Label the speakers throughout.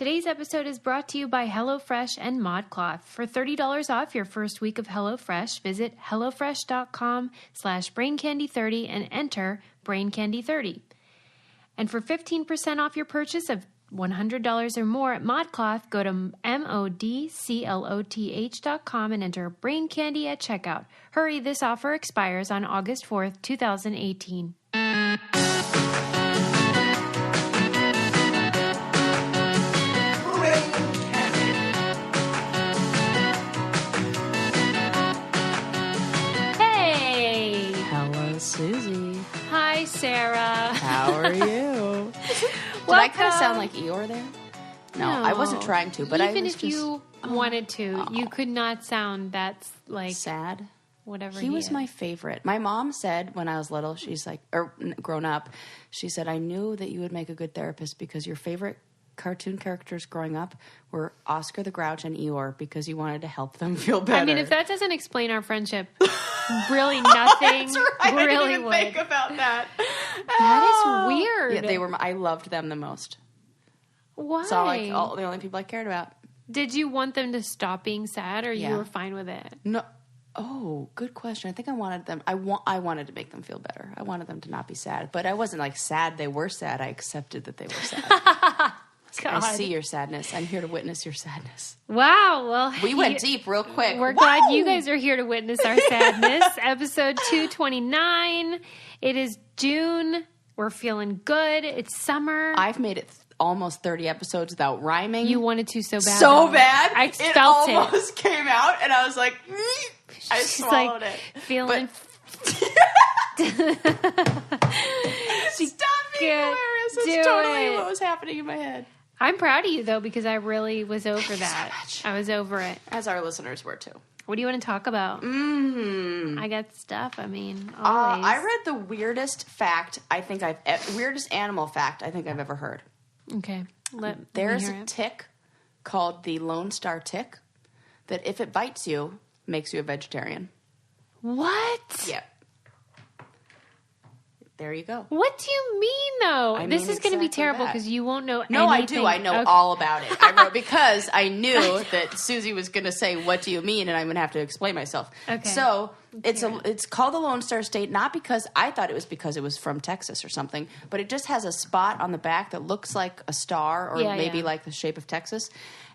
Speaker 1: Today's episode is brought to you by HelloFresh and ModCloth. For $30 off your first week of HelloFresh, visit HelloFresh.com/BrainCandy30 and enter BrainCandy30. And for 15% off your purchase of $100 or more at ModCloth, go to modcloth.com and enter BrainCandy at checkout. Hurry, this offer expires on August 4th, 2018. Hey!
Speaker 2: Hello, Susie.
Speaker 1: Hi, Sarah.
Speaker 2: How are you? Did I kind of sound like Eeyore there? No, I wasn't trying to, but
Speaker 1: even
Speaker 2: I was
Speaker 1: if you wanted to, you could not sound that like
Speaker 2: sad.
Speaker 1: Whatever
Speaker 2: He was my favorite. My mom said when I was little, she's like, or grown up, she said, I knew that you would make a good therapist because your favorite cartoon characters growing up were Oscar the Grouch and Eeyore because you wanted to help them feel better.
Speaker 1: I mean, if that doesn't explain our friendship, really nothing
Speaker 2: That's right.
Speaker 1: really
Speaker 2: I didn't even
Speaker 1: would.
Speaker 2: think about that.
Speaker 1: That is weird.
Speaker 2: Yeah, they were. I loved them the most.
Speaker 1: Why?
Speaker 2: So like the only people I cared about.
Speaker 1: Did you want them to stop being sad, or you were fine with it?
Speaker 2: No. Oh, good question. I think I wanted them. I wanted to make them feel better. I wanted them to not be sad, but I wasn't like sad. They were sad. I accepted that they were sad. I see your sadness. I'm here to witness your sadness.
Speaker 1: Wow. Well,
Speaker 2: we went deep real quick.
Speaker 1: We're glad you guys are here to witness our sadness. Episode 229. It is June. We're feeling good. It's summer.
Speaker 2: I've made it almost 30 episodes without rhyming.
Speaker 1: You wanted to so bad.
Speaker 2: So bad.
Speaker 1: I felt it.
Speaker 2: Almost came out, and I was like, I swallowed it.
Speaker 1: Feeling.
Speaker 2: Stop being hilarious. That's totally what was happening in my head.
Speaker 1: I'm proud of you, though, because I really was over that.
Speaker 2: So much.
Speaker 1: I was over it.
Speaker 2: As our listeners were, too.
Speaker 1: What do you want to talk about? I got stuff. I mean, always.
Speaker 2: I read the weirdest weirdest animal fact I think I've ever heard.
Speaker 1: Okay.
Speaker 2: There's a tick called the Lone Star tick that if it bites you, makes you a vegetarian.
Speaker 1: What?
Speaker 2: Yeah. There you go.
Speaker 1: What do you mean, though? This is going to be terrible because you won't know anything.
Speaker 2: No, I do. I know all about it. I wrote because I knew that Susie was going to say, "What do you mean?" and I'm going to have to explain myself.
Speaker 1: Okay.
Speaker 2: So it's called the Lone Star State, not because I thought it was because it was from Texas or something, but it just has a spot on the back that looks like a star or maybe like the shape of Texas.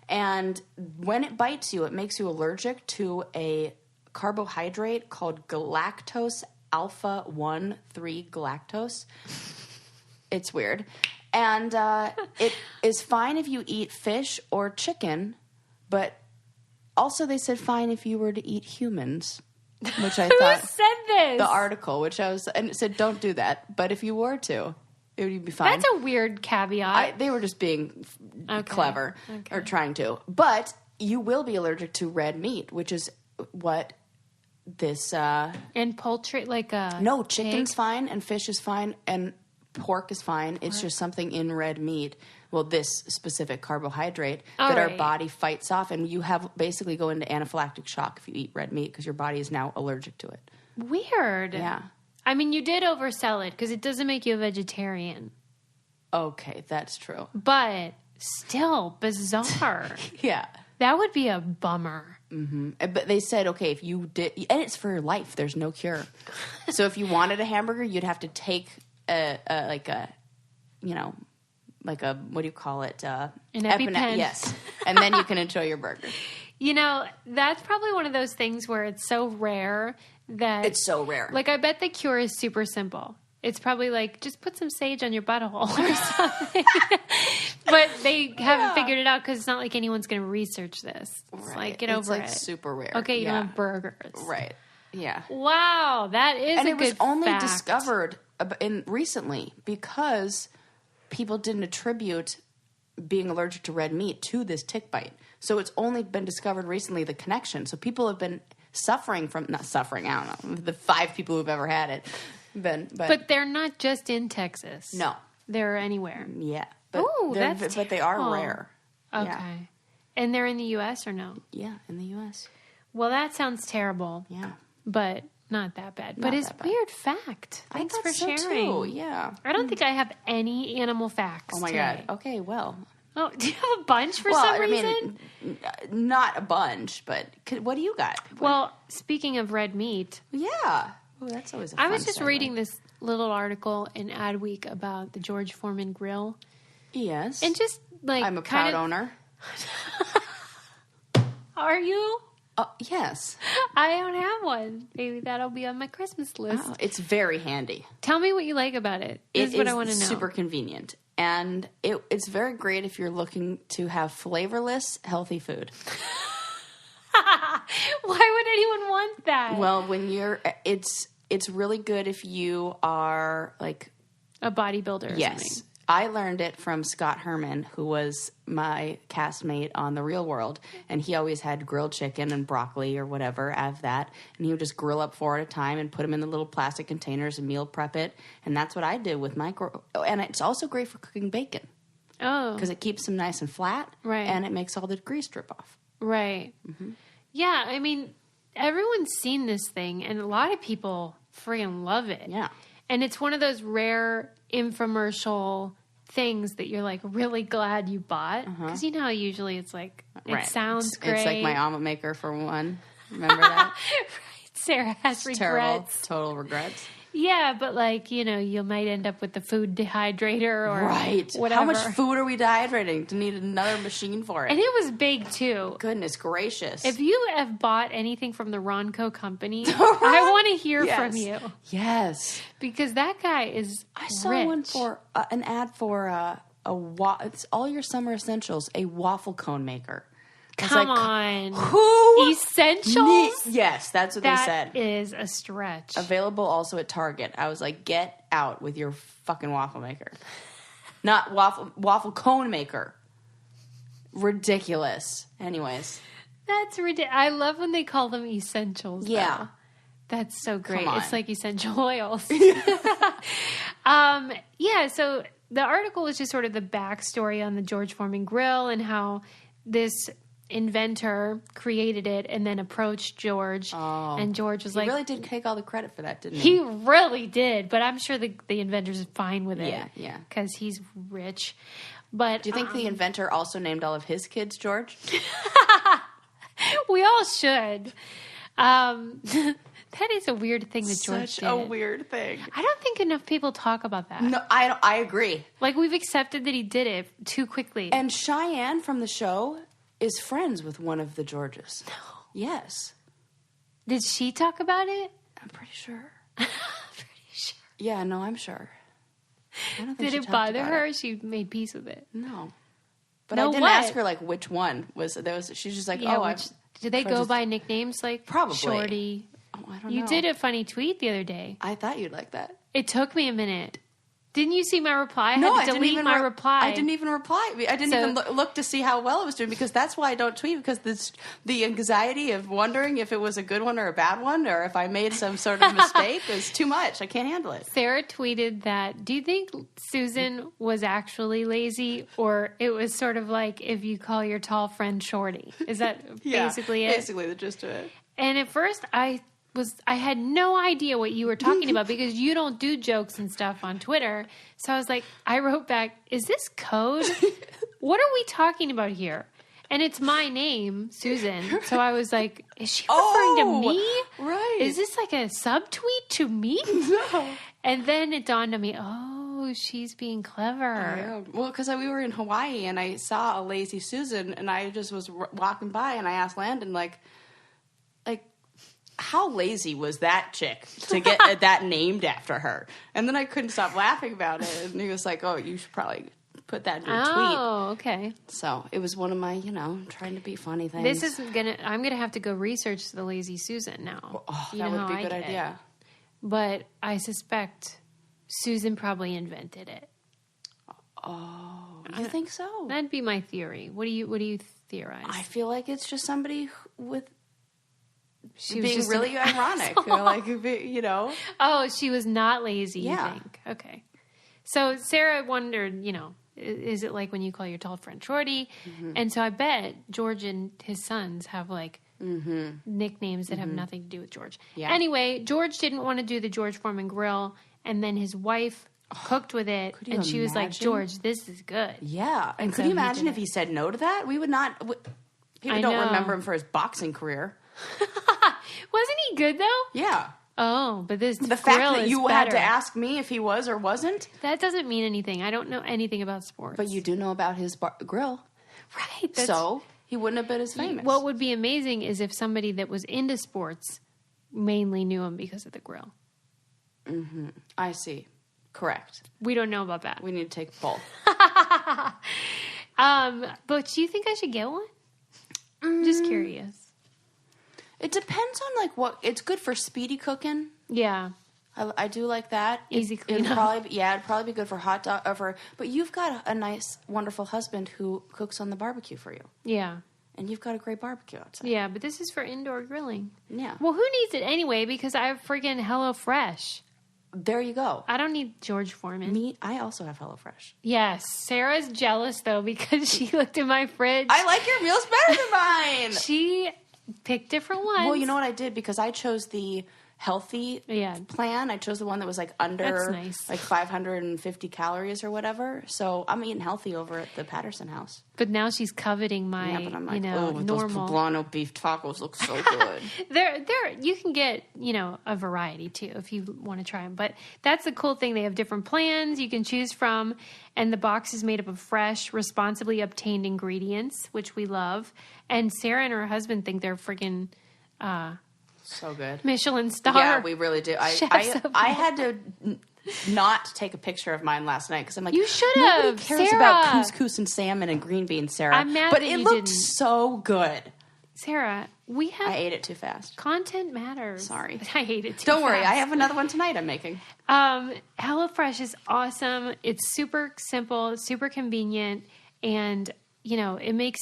Speaker 2: And when it bites you, it makes you allergic to a carbohydrate called galactose alpha-1,3 galactose. It's weird. And it is fine if you eat fish or chicken, but also they said fine if you were to eat humans, which I thought...
Speaker 1: Who said this?
Speaker 2: The article, and it said don't do that, but if you were to, it would be fine.
Speaker 1: That's a weird caveat.
Speaker 2: They were just being clever or trying to. But you will be allergic to red meat, which is what... This
Speaker 1: and poultry, like
Speaker 2: no, chicken's fine and fish is fine and pork is fine. It's just something in red meat. Well, this specific carbohydrate that our body fights off, and you have basically go into anaphylactic shock if you eat red meat because your body is now allergic to it.
Speaker 1: Weird.
Speaker 2: Yeah.
Speaker 1: I mean, you did oversell it because it doesn't make you a vegetarian.
Speaker 2: Okay, that's true.
Speaker 1: But still bizarre.
Speaker 2: Yeah.
Speaker 1: That would be a bummer.
Speaker 2: Mm-hmm. But they said, okay, if you did, and it's for life. There's no cure. So if you wanted a hamburger, you'd have to take what do you call it?
Speaker 1: An EpiPen.
Speaker 2: Yes. And then you can enjoy your burger.
Speaker 1: You know, that's probably one of those things where it's so rare that...
Speaker 2: It's so rare.
Speaker 1: Like, I bet the cure is super simple. It's probably like, just put some sage on your butthole or something. But they haven't figured it out because it's not like anyone's going to research this. It's like, get over it.
Speaker 2: It's super rare.
Speaker 1: Okay, you don't have burgers.
Speaker 2: Right. Yeah.
Speaker 1: Wow, that is
Speaker 2: and
Speaker 1: a
Speaker 2: it was
Speaker 1: good
Speaker 2: only
Speaker 1: fact.
Speaker 2: discovered recently because people didn't attribute being allergic to red meat to this tick bite. So it's only been discovered recently, the connection. So people have been not suffering, I don't know, the 5 people who've ever had it. But
Speaker 1: they're not just in Texas.
Speaker 2: No.
Speaker 1: They're anywhere.
Speaker 2: Yeah.
Speaker 1: But
Speaker 2: they are rare.
Speaker 1: Okay.
Speaker 2: Yeah.
Speaker 1: And they're in the U.S. or no?
Speaker 2: Yeah, in the U.S.
Speaker 1: Well, that sounds terrible.
Speaker 2: Yeah.
Speaker 1: But not that bad. But it's weird fact. Thanks for sharing.
Speaker 2: Too. Yeah.
Speaker 1: I don't think I have any animal facts
Speaker 2: Oh, my
Speaker 1: today.
Speaker 2: God. Okay, well.
Speaker 1: Oh, do you have a bunch for some reason?
Speaker 2: Not a bunch, but what do you got?
Speaker 1: Well, speaking of red meat.
Speaker 2: Yeah. Oh, that's always a fun
Speaker 1: I was just
Speaker 2: segue.
Speaker 1: reading this little article in Adweek about the George Foreman grill.
Speaker 2: Yes.
Speaker 1: And just like...
Speaker 2: I'm a proud owner.
Speaker 1: Are you?
Speaker 2: Yes.
Speaker 1: I don't have one. Maybe that'll be on my Christmas list.
Speaker 2: Oh, it's very handy.
Speaker 1: Tell me what you like about it. This is what I want to know.
Speaker 2: It's super convenient. And it's very great if you're looking to have flavorless, healthy food.
Speaker 1: Why would anyone want that?
Speaker 2: Well, when it's really good if you are like
Speaker 1: a bodybuilder or
Speaker 2: yes.
Speaker 1: something.
Speaker 2: I learned it from Scott Herman, who was my castmate on The Real World, and he always had grilled chicken and broccoli or whatever of that, and he would just grill up 4 at a time and put them in the little plastic containers and meal prep it, and that's what I did with my and it's also great for cooking bacon.
Speaker 1: Oh.
Speaker 2: Because it keeps them nice and flat,
Speaker 1: right?
Speaker 2: And it makes all the grease drip off.
Speaker 1: Right. Mm-hmm. Yeah, I mean, everyone's seen this thing, and a lot of people freaking love it.
Speaker 2: Yeah.
Speaker 1: And it's one of those rare infomercial things that you're like really glad you bought. Because you know how usually it's like, it sounds great.
Speaker 2: It's like my omelet maker for one. Remember that?
Speaker 1: Right. Sarah has regrets.
Speaker 2: Terrible, total regrets.
Speaker 1: Yeah, but like, you know, you might end up with the food dehydrator or whatever.
Speaker 2: How much food are we dehydrating to need another machine for it?
Speaker 1: And it was big too.
Speaker 2: Goodness gracious.
Speaker 1: If you have bought anything from the Ronco company, I want to hear from you.
Speaker 2: Yes.
Speaker 1: Because that guy is
Speaker 2: I saw
Speaker 1: rich.
Speaker 2: one for an ad for it's all your summer essentials, a waffle cone maker.
Speaker 1: Come on.
Speaker 2: Who?
Speaker 1: Essentials?
Speaker 2: Yes, that's what they said.
Speaker 1: That is a stretch.
Speaker 2: Available also at Target. I was like, get out with your fucking waffle maker. Not waffle cone maker. Ridiculous. Anyways.
Speaker 1: That's ridiculous. I love when they call them essentials.
Speaker 2: Yeah.
Speaker 1: Though. That's so great.
Speaker 2: Come on.
Speaker 1: It's like essential oils. Yeah, so the article was just sort of the backstory on the George Foreman grill and how this inventor created it and then approached George. Oh. And George was like...
Speaker 2: He really did take all the credit for that, didn't
Speaker 1: he? He really did, but I'm sure the inventor's fine with it.
Speaker 2: Yeah.
Speaker 1: Because he's rich. But
Speaker 2: do you think the inventor also named all of his kids George?
Speaker 1: We all should. That is a weird thing that George did.
Speaker 2: Such a weird thing.
Speaker 1: I don't think enough people talk about that.
Speaker 2: No, I agree.
Speaker 1: Like, we've accepted that he did it too quickly.
Speaker 2: And Cheyenne from the show is friends with one of the Georges.
Speaker 1: No.
Speaker 2: Yes.
Speaker 1: Did she talk about it?
Speaker 2: I'm pretty sure. Yeah, no, I'm sure. I don't think
Speaker 1: did it bother her? She made peace with it.
Speaker 2: No. But I didn't ask her, like, which one was. She's just like,
Speaker 1: did they go by nicknames like
Speaker 2: probably
Speaker 1: Shorty?
Speaker 2: Oh, I don't know.
Speaker 1: You did a funny tweet the other day.
Speaker 2: I thought you'd like that.
Speaker 1: It took me a minute. Didn't you see my reply?
Speaker 2: No,
Speaker 1: I had to delete my reply.
Speaker 2: I didn't even reply. I didn't even look to see how well it was doing because that's why I don't tweet because the anxiety of wondering if it was a good one or a bad one or if I made some sort of mistake is too much. I can't handle it.
Speaker 1: Sarah tweeted that, do you think Susan was actually lazy or it was sort of like if you call your tall friend Shorty? Is that basically it?
Speaker 2: Basically the gist of it.
Speaker 1: And at first I had no idea what you were talking about because you don't do jokes and stuff on Twitter. So I was like, I wrote back, is this code? What are we talking about here? And it's my name, Susan. So I was like, is she referring to me?
Speaker 2: Right.
Speaker 1: Is this like a subtweet to me?
Speaker 2: No.
Speaker 1: And then it dawned on me, oh, she's being clever.
Speaker 2: Well, because we were in Hawaii and I saw a lazy Susan and I just was walking by and I asked Landon, like, how lazy was that chick to get that named after her? And then I couldn't stop laughing about it. And he was like, oh, you should probably put that in a tweet.
Speaker 1: Oh, okay.
Speaker 2: So it was one of my, trying to be funny things.
Speaker 1: I'm going to have to go research the Lazy Susan now.
Speaker 2: Oh, that would be a good idea.
Speaker 1: But I suspect Susan probably invented it.
Speaker 2: Oh, you think so?
Speaker 1: That'd be my theory. What do you theorize?
Speaker 2: I feel like it's just somebody with...
Speaker 1: She
Speaker 2: being
Speaker 1: was
Speaker 2: really ironic,
Speaker 1: Oh, she was not lazy,
Speaker 2: yeah.
Speaker 1: You think? Okay. So Sarah wondered, is it like when you call your tall friend Shorty? Mm-hmm. And so I bet George and his sons have nicknames that have nothing to do with George. Yeah. Anyway, George didn't want to do the George Foreman grill, and then his wife cooked with it, and she was like, George, this is good.
Speaker 2: Yeah. And could you imagine if he said no to that? We would not... People don't remember him for his boxing career.
Speaker 1: Wasn't he good, though?
Speaker 2: Yeah.
Speaker 1: Oh, but the
Speaker 2: fact that you had to ask me if he was or wasn't...
Speaker 1: That doesn't mean anything. I don't know anything about sports.
Speaker 2: But you do know about his grill.
Speaker 1: Right.
Speaker 2: So he wouldn't have been as famous.
Speaker 1: What would be amazing is if somebody that was into sports mainly knew him because of the grill.
Speaker 2: Mm-hmm. I see. Correct.
Speaker 1: We don't know about that.
Speaker 2: We need to take both.
Speaker 1: But do you think I should get one? Just curious.
Speaker 2: It depends on like what. It's good for speedy cooking.
Speaker 1: Yeah.
Speaker 2: I do like that.
Speaker 1: Easy cleanup.
Speaker 2: It'd probably be good for hot dog. But you've got a nice, wonderful husband who cooks on the barbecue for you.
Speaker 1: Yeah.
Speaker 2: And you've got a great barbecue outside.
Speaker 1: Yeah, but this is for indoor grilling.
Speaker 2: Yeah.
Speaker 1: Well, who needs it anyway? Because I have friggin' HelloFresh.
Speaker 2: There you go.
Speaker 1: I don't need George Foreman.
Speaker 2: I also have HelloFresh.
Speaker 1: Yes. Sarah's jealous, though, because she looked in my fridge.
Speaker 2: I like your meals better than mine.
Speaker 1: She picked different ones.
Speaker 2: Well, you know what I did? Because I chose the healthy plan. I chose the one that was like under like 550 calories or whatever. So I'm eating healthy over at the Patterson house.
Speaker 1: But now she's coveting my,
Speaker 2: but I'm like,
Speaker 1: normal.
Speaker 2: Those poblano beef tacos look so good.
Speaker 1: You can get, a variety too if you want to try them. But that's the cool thing. They have different plans you can choose from. And the box is made up of fresh, responsibly obtained ingredients, which we love. And Sarah and her husband think they're freaking...
Speaker 2: so good.
Speaker 1: Michelin star.
Speaker 2: Yeah, we really do. I had to not take a picture of mine last night because I'm like,
Speaker 1: you should have.
Speaker 2: Nobody cares about couscous and salmon and green beans, Sarah.
Speaker 1: I'm mad
Speaker 2: but
Speaker 1: that
Speaker 2: it
Speaker 1: you
Speaker 2: looked
Speaker 1: didn't.
Speaker 2: so good.
Speaker 1: Sarah,
Speaker 2: I ate it too fast.
Speaker 1: Content matters.
Speaker 2: Sorry.
Speaker 1: I ate it too fast.
Speaker 2: Don't worry, I have another one tonight I'm making.
Speaker 1: HelloFresh is awesome. It's super simple, super convenient, and it makes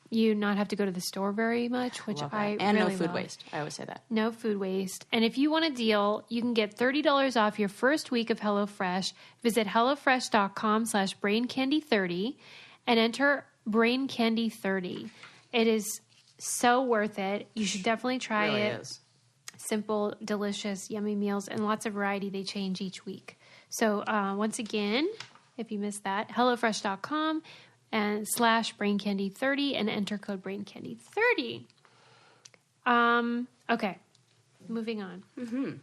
Speaker 1: you not have to go to the store very much, which I
Speaker 2: and
Speaker 1: really
Speaker 2: no food
Speaker 1: love.
Speaker 2: waste. I always say that.
Speaker 1: No food waste. And if you want a deal, you can get $30 off your first week of HelloFresh. Visit HelloFresh.com/BrainCandy30 and enter BrainCandy30. It is so worth it. You should definitely try
Speaker 2: It really
Speaker 1: it.
Speaker 2: is.
Speaker 1: Simple, delicious, yummy meals, and lots of variety. They change each week. So once again, if you missed that, HelloFresh.com and /BrainCandy30 and enter code BrainCandy30. Okay, moving on. Mm-hmm.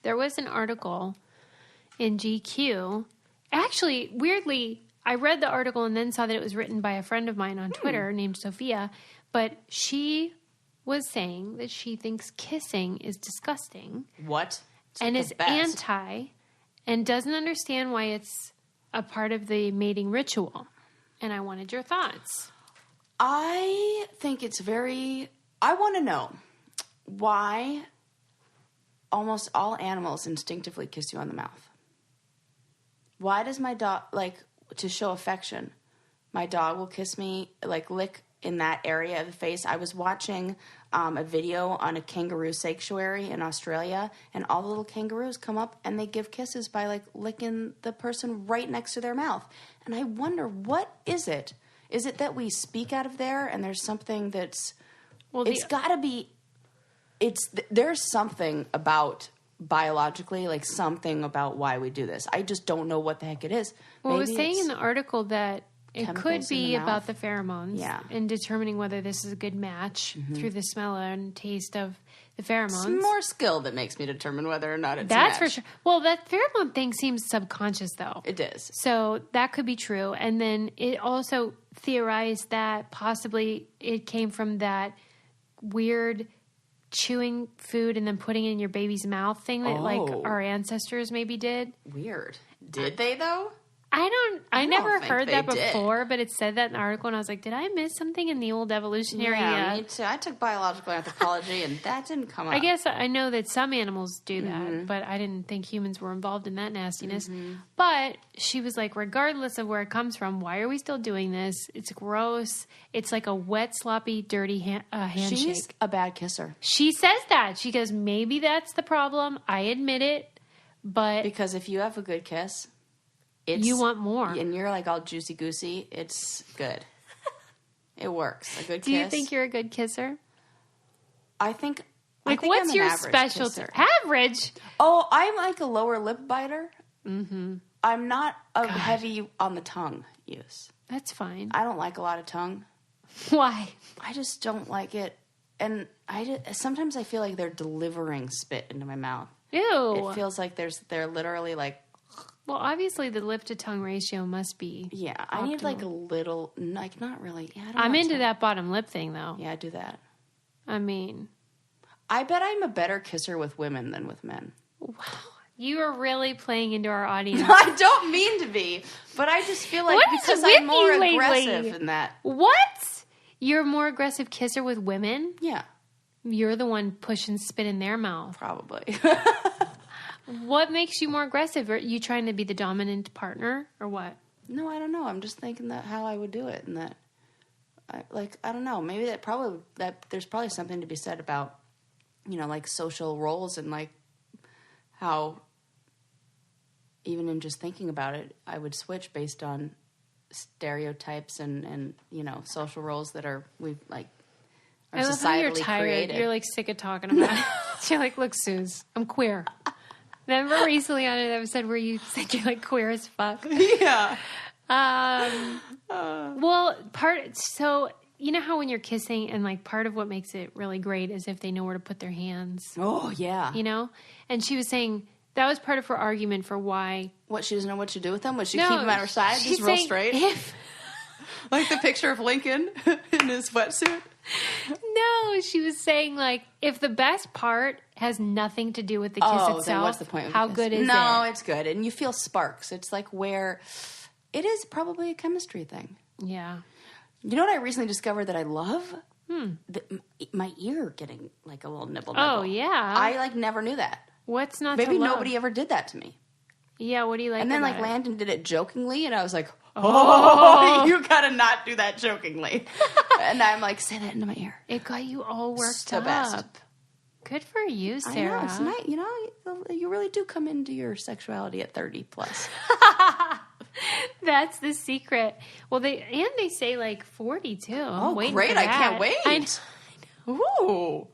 Speaker 1: There was an article in GQ. Actually, weirdly, I read the article and then saw that it was written by a friend of mine on Twitter named Sophia, but she was saying that she thinks kissing is disgusting.
Speaker 2: What?
Speaker 1: And is anti and doesn't understand why it's a part of the mating ritual. And I wanted your thoughts.
Speaker 2: I think it's I want to know why almost all animals instinctively kiss you on the mouth. Why does my dog, to show affection, my dog will kiss me, lick in that area of the face? I was watching a video on a kangaroo sanctuary in Australia, and all the little kangaroos come up and they give kisses by licking the person right next to their mouth. And I wonder, what is it? Is it that we speak out of there and there's something that's... it's got to be... There's something about biologically, something about why we do this. I just don't know what the heck it is.
Speaker 1: Well, it was saying in the article that it could be
Speaker 2: the
Speaker 1: about the pheromones and determining whether this is a good match through the smell and taste of the pheromones.
Speaker 2: It's more skill that makes me determine whether or not it's
Speaker 1: That's for sure. Well, that pheromone thing seems subconscious, though.
Speaker 2: It is.
Speaker 1: So that could be true. And then it also theorized that possibly it came from that weird chewing food and then putting it in your baby's mouth thing that our ancestors maybe did.
Speaker 2: Weird. Did they, though?
Speaker 1: I never heard that before, but it said that in the article, and I was like, did I miss something in the old evolutionary?
Speaker 2: Yeah, me too. I took biological anthropology, and that didn't come up.
Speaker 1: I guess I know that some animals do that, but I didn't think humans were involved in that nastiness. But she was like, regardless of where it comes from, why are we still doing this? It's gross. It's like a wet, sloppy, dirty handshake.
Speaker 2: She's a bad kisser.
Speaker 1: She says that. She goes, maybe that's the problem. I admit it, but...
Speaker 2: Because if you have a good kiss...
Speaker 1: you want more.
Speaker 2: And you're all juicy-goosey. It's good. It works. A good kiss.
Speaker 1: Do you think you're a good kisser?
Speaker 2: I think
Speaker 1: what's
Speaker 2: I'm
Speaker 1: your
Speaker 2: an average
Speaker 1: specialty?
Speaker 2: kisser.
Speaker 1: Average?
Speaker 2: Oh, I'm a lower lip biter. I'm not a heavy on the tongue use.
Speaker 1: That's fine.
Speaker 2: I don't like a lot of tongue.
Speaker 1: Why?
Speaker 2: I just don't like it. And sometimes I feel like they're delivering spit into my mouth.
Speaker 1: Ew.
Speaker 2: It feels like they're literally like...
Speaker 1: Well, obviously the lip to tongue ratio must be
Speaker 2: Yeah, I need like a little... Like, not really. Yeah,
Speaker 1: I'm into that bottom lip thing, though.
Speaker 2: Yeah, I do that.
Speaker 1: I mean...
Speaker 2: I bet I'm a better kisser with women than with men.
Speaker 1: Wow. You are really playing into our audience.
Speaker 2: I don't mean to be, but I just feel like because I'm more aggressive in that.
Speaker 1: What? You're a more aggressive kisser with women?
Speaker 2: Yeah.
Speaker 1: You're the one pushing spit in their mouth.
Speaker 2: Probably.
Speaker 1: What makes you more aggressive? Are you trying to be the dominant partner or what?
Speaker 2: No, I don't know. I'm just thinking that how I would do it, and that, I don't know. Maybe that there's probably something to be said about, like social roles and like how, even in just thinking about it, I would switch based on stereotypes and social roles that are
Speaker 1: I love how you're tired. Created. You're like sick of talking about it. You're like, look, Suze, I'm queer. Remember recently on an episode where you said you're like queer as fuck?
Speaker 2: Yeah.
Speaker 1: Well, so you know how when you're kissing and like part of what makes it really great is if they know where to put their hands.
Speaker 2: Oh, yeah.
Speaker 1: And she was saying that was part of her argument for why.
Speaker 2: What, she doesn't know what to do with them? Would she keep them at her side just real straight? Like the picture of Lincoln in his sweatsuit?
Speaker 1: No, she was saying like if the best part has nothing to do with the kiss itself,
Speaker 2: then what's the point of
Speaker 1: how
Speaker 2: the kiss?
Speaker 1: good is it?
Speaker 2: No, it's good. And you feel sparks. It's like where it is probably a chemistry thing.
Speaker 1: Yeah.
Speaker 2: You know what I recently discovered that I love? My ear getting like a little nibble.
Speaker 1: Oh, yeah.
Speaker 2: I never knew that.
Speaker 1: What's not
Speaker 2: Maybe
Speaker 1: to love?
Speaker 2: nobody ever did that to me.
Speaker 1: Yeah, what do you like
Speaker 2: And then
Speaker 1: about it?
Speaker 2: Landon did it jokingly, and I was like, oh, you gotta not do that jokingly. And I'm like, say that into my ear.
Speaker 1: It got you all worked
Speaker 2: the
Speaker 1: up.
Speaker 2: Best.
Speaker 1: Good for you, Sarah.
Speaker 2: I know, it's nice. You really do come into your sexuality at 30 plus.
Speaker 1: That's the secret. Well, they say like 40 too.
Speaker 2: Oh, great. I can't wait.
Speaker 1: I know.
Speaker 2: Ooh.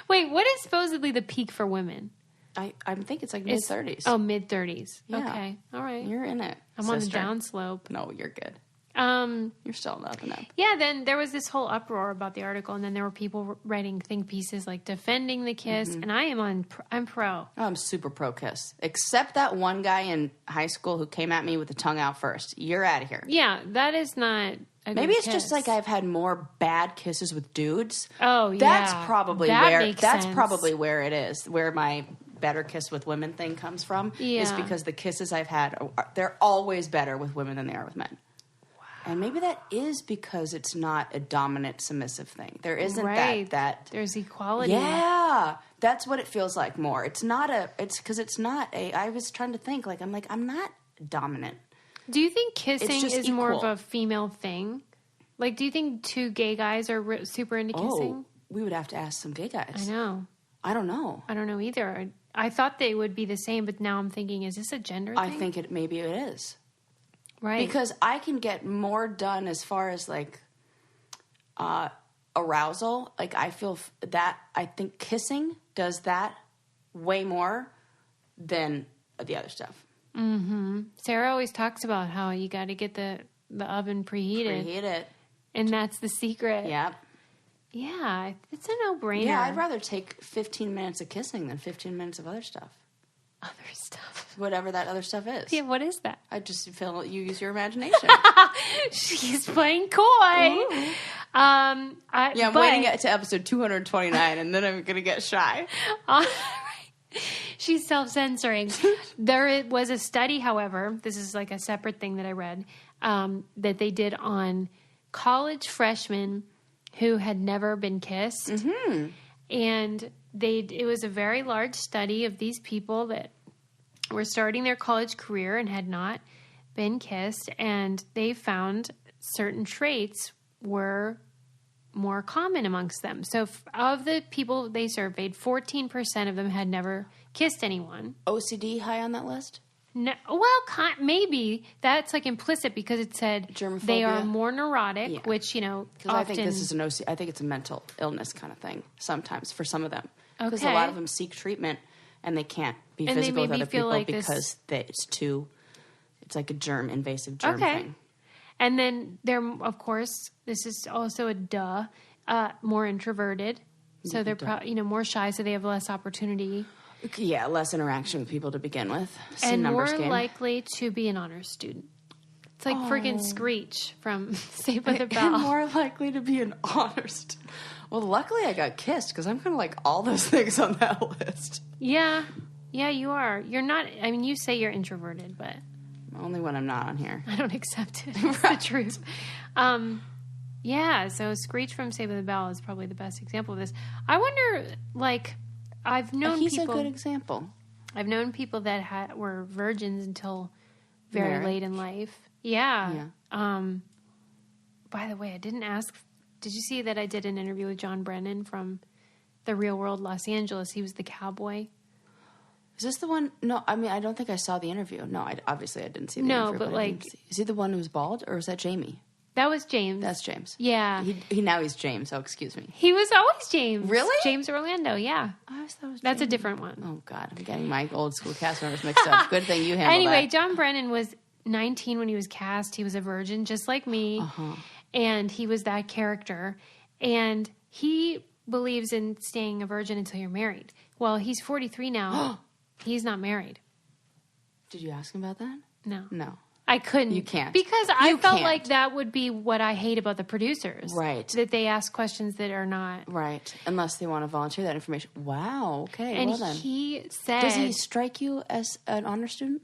Speaker 1: Wait, what is supposedly the peak for women?
Speaker 2: I think it's like mid-30s.
Speaker 1: Oh, mid-30s.
Speaker 2: Yeah.
Speaker 1: Okay. All right.
Speaker 2: You're in it,
Speaker 1: I'm on the downslope.
Speaker 2: No, you're good. You're still up and up.
Speaker 1: Yeah, then there was this whole uproar about the article, and then there were people writing think pieces like defending the kiss, and I'm pro.
Speaker 2: Oh, I'm super pro kiss. Except that one guy in high school who came at me with the tongue out first. You're out of here.
Speaker 1: Yeah, that is not a
Speaker 2: Maybe
Speaker 1: good
Speaker 2: it's
Speaker 1: kiss.
Speaker 2: just like I've had more bad kisses with dudes.
Speaker 1: Oh, yeah.
Speaker 2: That's probably where it is, where my better kiss with women thing comes from.
Speaker 1: Yeah.
Speaker 2: Is because the kisses I've had, they're always better with women than they are with men. And maybe that is because it's not a dominant, submissive thing. There isn't that.
Speaker 1: There's equality.
Speaker 2: Yeah. That's what it feels like more. It's because it's not a, I was trying to think, I'm not dominant.
Speaker 1: Do you think kissing is
Speaker 2: equal.
Speaker 1: more of a female thing? Like, do you think two gay guys are super into kissing?
Speaker 2: We would have to ask some gay guys.
Speaker 1: I know.
Speaker 2: I don't know.
Speaker 1: I don't know either. I thought they would be the same, but now I'm thinking, is this a gender thing?
Speaker 2: I think maybe it is.
Speaker 1: Right.
Speaker 2: Because I can get more done as far as arousal. Like I feel that I think kissing does that way more than the other stuff.
Speaker 1: Mm-hmm. Sarah always talks about how you got to get the oven preheated.
Speaker 2: Preheat it.
Speaker 1: And that's the secret.
Speaker 2: Yep.
Speaker 1: Yeah. It's a no-brainer.
Speaker 2: Yeah, I'd rather take 15 minutes of kissing than 15 minutes of other stuff.
Speaker 1: Other stuff.
Speaker 2: Whatever that other stuff is.
Speaker 1: Yeah, what is that?
Speaker 2: I just feel you use your imagination.
Speaker 1: She's playing coy.
Speaker 2: I'm waiting to episode 229, and then I'm going to get shy.
Speaker 1: She's self-censoring. There was a study, however, this is like a separate thing that I read, that they did on college freshmen who had never been kissed. Mm-hmm. And it was a very large study of these people that were starting their college career and had not been kissed, and they found certain traits were more common amongst them. So of the people they surveyed, 14% of them had never kissed anyone.
Speaker 2: OCD high on that list?
Speaker 1: No, well, maybe that's like implicit because it said
Speaker 2: germophobia?
Speaker 1: They are more neurotic, which, often...
Speaker 2: I think this is I think it's a mental illness kind of thing sometimes for some of them. Because
Speaker 1: Okay.
Speaker 2: a lot of them seek treatment and they can't be
Speaker 1: And
Speaker 2: physical with
Speaker 1: maybe
Speaker 2: other
Speaker 1: feel
Speaker 2: people
Speaker 1: like
Speaker 2: because it's like a invasive germ thing.
Speaker 1: And then they're, of course, this is also more introverted. So they're more shy, so they have less opportunity.
Speaker 2: Yeah, less interaction with people to begin with.
Speaker 1: And more likely to be an honors student. It's like friggin' Screech from Saved by the Bell.
Speaker 2: And more likely to be an honors student. Well, luckily I got kissed because I'm kind of like all those things on that list.
Speaker 1: Yeah. Yeah, you are. You're not, I mean, you say you're introverted, but...
Speaker 2: Only when I'm not on here.
Speaker 1: I don't accept it. It's the truth. Yeah, so Screech from Saved by the Bell is probably the best example of this. I wonder, like, I've known
Speaker 2: He's
Speaker 1: people...
Speaker 2: a good example.
Speaker 1: I've known people that were virgins until very late in life. Yeah. By the way, I didn't ask... Did you see that I did an interview with John Brennan from The Real World Los Angeles? He was the cowboy.
Speaker 2: Is this the one? No, I mean, I don't think I saw the interview. No, obviously I didn't see the interview.
Speaker 1: No, but like...
Speaker 2: Is he the one who's bald, or is that Jamie?
Speaker 1: That was James.
Speaker 2: That's James.
Speaker 1: Yeah.
Speaker 2: Now he's James, oh, excuse me.
Speaker 1: He was always James.
Speaker 2: Really?
Speaker 1: James Orlando, yeah.
Speaker 2: I always thought it was
Speaker 1: That's
Speaker 2: Jamie.
Speaker 1: a different one.
Speaker 2: Oh, God. I'm getting my old school cast members mixed up. Good thing you handled
Speaker 1: Anyway,
Speaker 2: that.
Speaker 1: John Brennan was 19 when he was cast. He was a virgin, just like me. And he was that character. And he believes in staying a virgin until you're married. Well, he's 43 now. He's not married.
Speaker 2: Did you ask him about that?
Speaker 1: No. I couldn't.
Speaker 2: You can't.
Speaker 1: Because I felt like that would be what I hate about the producers.
Speaker 2: Right.
Speaker 1: That they ask questions that are not.
Speaker 2: Right. Unless they want to volunteer that information. Wow. Okay.
Speaker 1: And
Speaker 2: well then.
Speaker 1: he said...
Speaker 2: Does he strike you as an honor student?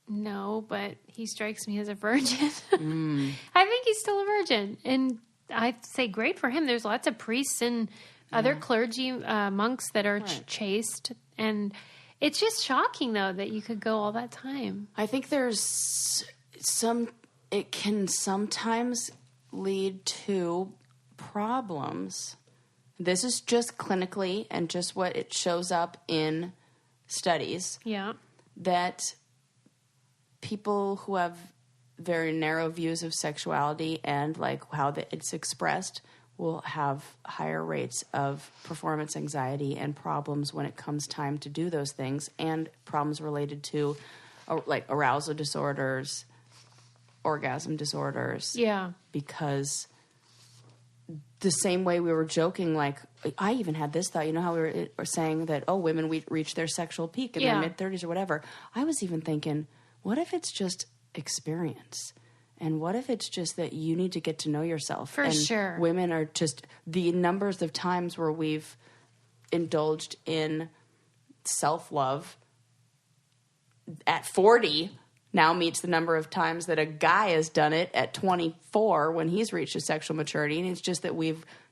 Speaker 1: No, but he strikes me as a virgin. I think he's still a virgin. And I'd say great for him. There's lots of priests and other clergy, monks that are chaste. And it's just shocking, though, that you could go all that time.
Speaker 2: I think there's it can sometimes lead to problems. This is just clinically and just what it shows up in studies.
Speaker 1: Yeah.
Speaker 2: That people who have very narrow views of sexuality and like how it's expressed will have higher rates of performance anxiety and problems when it comes time to do those things, and problems related to like arousal disorders, orgasm disorders.
Speaker 1: Yeah.
Speaker 2: Because the same way we were joking, like I even had this thought, you know how we were saying that, women reach their sexual peak in their mid-30s or whatever. I was even thinking, what if it's just experience? And what if it's just that you need to get to know yourself?
Speaker 1: For sure.
Speaker 2: Women are just the numbers of times where we've indulged in self-love at 40 now meets the number of times that a guy has done it at 24 when he's reached his sexual maturity. And it's just that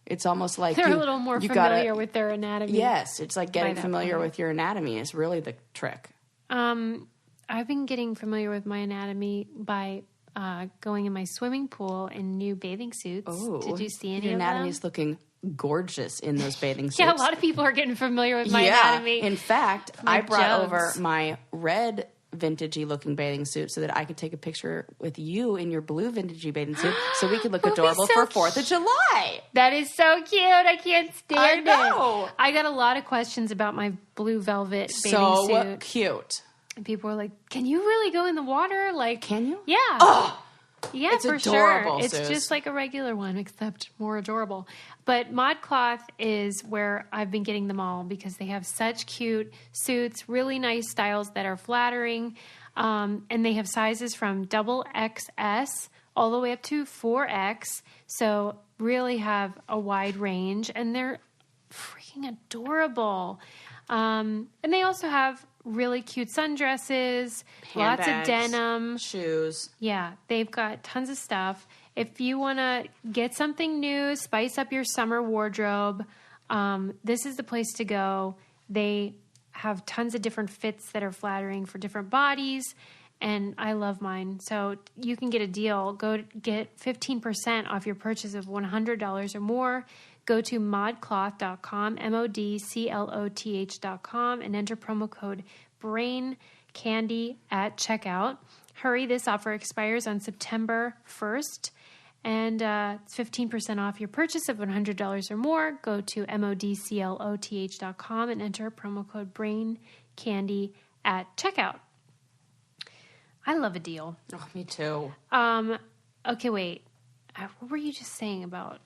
Speaker 2: it's almost like
Speaker 1: they're a little more familiar with their anatomy.
Speaker 2: Yes. It's like getting familiar with your anatomy is really the trick.
Speaker 1: I've been getting familiar with my anatomy by going in my swimming pool in new bathing suits.
Speaker 2: Oh,
Speaker 1: did you see any of them?
Speaker 2: Your anatomy is looking gorgeous in those bathing suits.
Speaker 1: Yeah, a lot of people are getting familiar with my anatomy.
Speaker 2: In fact, I brought over my red vintagey looking bathing suit so that I could take a picture with you in your blue vintagey bathing suit so we could look adorable for 4th of July.
Speaker 1: That is so cute. I can't stand it.
Speaker 2: I know.
Speaker 1: I got a lot of questions about my blue velvet bathing suit.
Speaker 2: So cute.
Speaker 1: And people were like, can you really go in the water? Like,
Speaker 2: can you?
Speaker 1: Yeah.
Speaker 2: Oh,
Speaker 1: yeah,
Speaker 2: it's
Speaker 1: for
Speaker 2: adorable,
Speaker 1: sure. It's
Speaker 2: Suze.
Speaker 1: just like a regular one, except more adorable. But ModCloth is where I've been getting them all because they have such cute suits, really nice styles that are flattering. And they have sizes from XXS all the way up to 4X. So really have a wide range. And they're freaking adorable. And they also have really cute sundresses, lots of denim.
Speaker 2: Shoes.
Speaker 1: Yeah, they've got tons of stuff. If you want to get something new, spice up your summer wardrobe, this is the place to go. They have tons of different fits that are flattering for different bodies, and I love mine. So you can get a deal. Go get 15% off your purchase of $100 or more. Go to modcloth.com, modcloth.com, and enter promo code BRAINCANDY at checkout. Hurry, this offer expires on September 1st. And it's 15% off your purchase of $100 or more. Go to modcloth.com and enter promo code BRAINCANDY at checkout. I love a deal.
Speaker 2: Oh, me too.
Speaker 1: Okay, wait. What were you just saying about?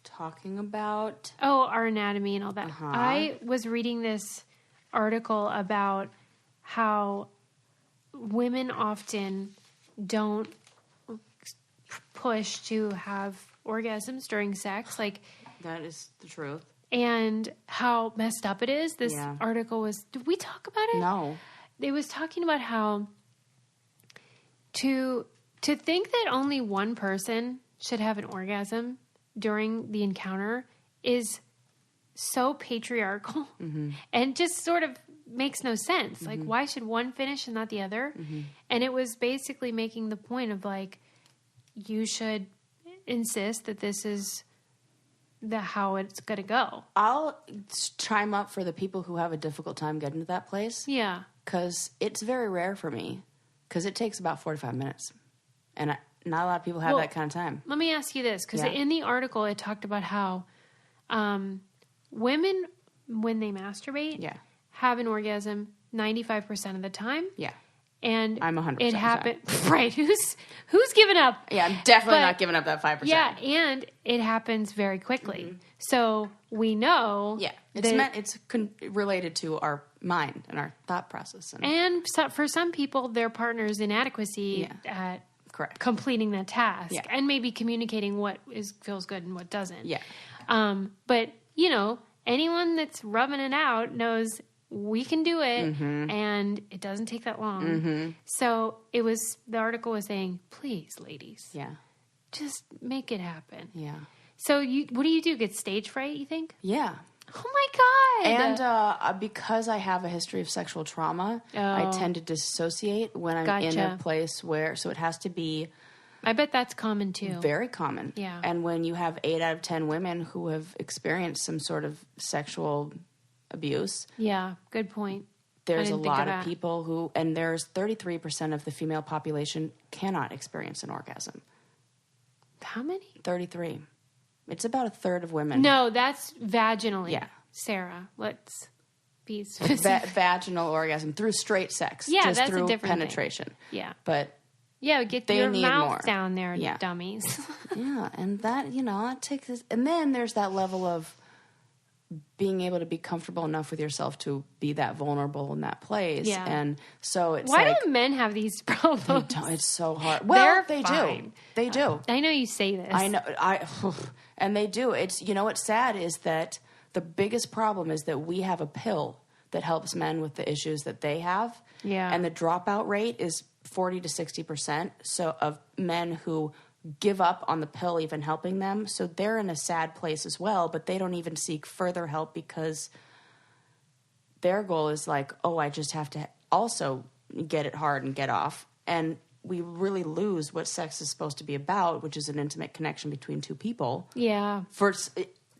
Speaker 2: Talking about?
Speaker 1: Oh, our anatomy and all that. I was reading this article about how women often don't push to have orgasms during sex. Like,
Speaker 2: that is the truth.
Speaker 1: And how messed up it is. This article was... Did we talk about it?
Speaker 2: No.
Speaker 1: It was talking about how to think that only one person should have an orgasm during the encounter is so patriarchal and just sort of makes no sense. Like, why should one finish and not the other? And it was basically making the point of, like, you should insist that this is how it's going to go.
Speaker 2: I'll chime up for the people who have a difficult time getting to that place.
Speaker 1: Yeah.
Speaker 2: Because it's very rare for me, because it takes about 45 minutes. And not a lot of people have that kind of time.
Speaker 1: Let me ask you this, because in the article it talked about how women, when they masturbate, have an orgasm 95% of the time.
Speaker 2: Yeah.
Speaker 1: And
Speaker 2: I'm 100%.
Speaker 1: It happened. Right. Who's giving up?
Speaker 2: Yeah, I'm definitely not giving up that 5%.
Speaker 1: Yeah, and it happens very quickly. So we know.
Speaker 2: Yeah. It's related to our mind and our thought process.
Speaker 1: And so for some people, their partner's inadequacy at completing that task. Yeah. And maybe communicating what feels good and what doesn't.
Speaker 2: Yeah.
Speaker 1: But, anyone that's rubbing it out knows we can do it, and it doesn't take that long. So the article was saying, please, ladies, just make it happen.
Speaker 2: Yeah.
Speaker 1: So what do you do? Get stage fright, you think?
Speaker 2: Yeah.
Speaker 1: Oh my God.
Speaker 2: And because I have a history of sexual trauma, I tend to dissociate when I'm in a place so it has to be...
Speaker 1: I bet that's common too.
Speaker 2: Very common.
Speaker 1: Yeah.
Speaker 2: And when you have 8 out of 10 women who have experienced some sort of sexual abuse.
Speaker 1: Yeah, good point.
Speaker 2: There's a lot of people who, and there's 33% of the female population cannot experience an orgasm.
Speaker 1: How many?
Speaker 2: 33. It's about a third of women.
Speaker 1: No, that's vaginally.
Speaker 2: Yeah.
Speaker 1: Sarah, let's be specific.
Speaker 2: Vaginal orgasm through straight sex.
Speaker 1: Yeah,
Speaker 2: just
Speaker 1: that's
Speaker 2: through
Speaker 1: a different
Speaker 2: penetration.
Speaker 1: Thing. Yeah.
Speaker 2: But
Speaker 1: get your mouth down there, dummies.
Speaker 2: Yeah, and that, it takes this. And then there's that level of being able to be comfortable enough with yourself to be that vulnerable in that place.
Speaker 1: Yeah.
Speaker 2: And so it's
Speaker 1: Why do men have these problems?
Speaker 2: It's so hard. Well, they do. They do.
Speaker 1: I know you say this.
Speaker 2: I know. And they do. It's, what's sad is that the biggest problem is that we have a pill that helps men with the issues that they have.
Speaker 1: Yeah.
Speaker 2: And the dropout rate is 40 to 60%. So of men who give up on the pill even helping them. So they're in a sad place as well, but they don't even seek further help because their goal is like, I just have to also get it hard and get off. And we really lose what sex is supposed to be about, which is an intimate connection between two people.
Speaker 1: Yeah.
Speaker 2: For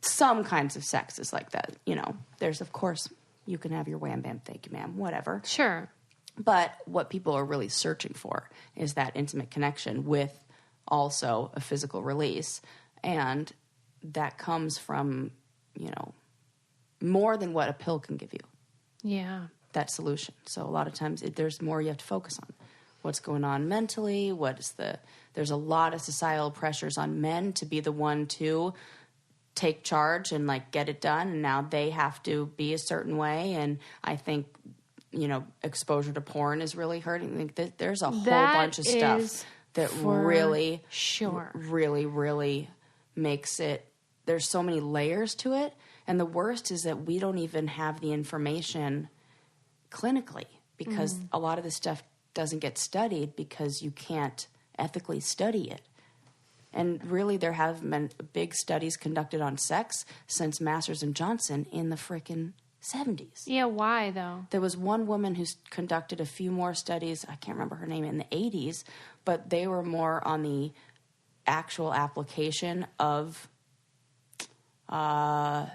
Speaker 2: some kinds of sex is like that. There's, of course, you can have your wham bam, thank you ma'am, whatever.
Speaker 1: Sure.
Speaker 2: But what people are really searching for is that intimate connection with also a physical release. And that comes from, more than what a pill can give you.
Speaker 1: Yeah.
Speaker 2: That solution. So a lot of times there's more you have to focus on. What's going on mentally? There's a lot of societal pressures on men to be the one to take charge and get it done. And now they have to be a certain way. And I think, exposure to porn is really hurting. There's a whole bunch of stuff that really, really makes it, there's so many layers to it. And the worst is that we don't even have the information clinically because a lot of this stuff doesn't get studied because you can't ethically study it. And really there have been big studies conducted on sex since Masters and Johnson in the frickin' 70s.
Speaker 1: Yeah, why though?
Speaker 2: There was one woman who's conducted a few more studies, I can't remember her name, in the 80s, but they were more on the actual application of how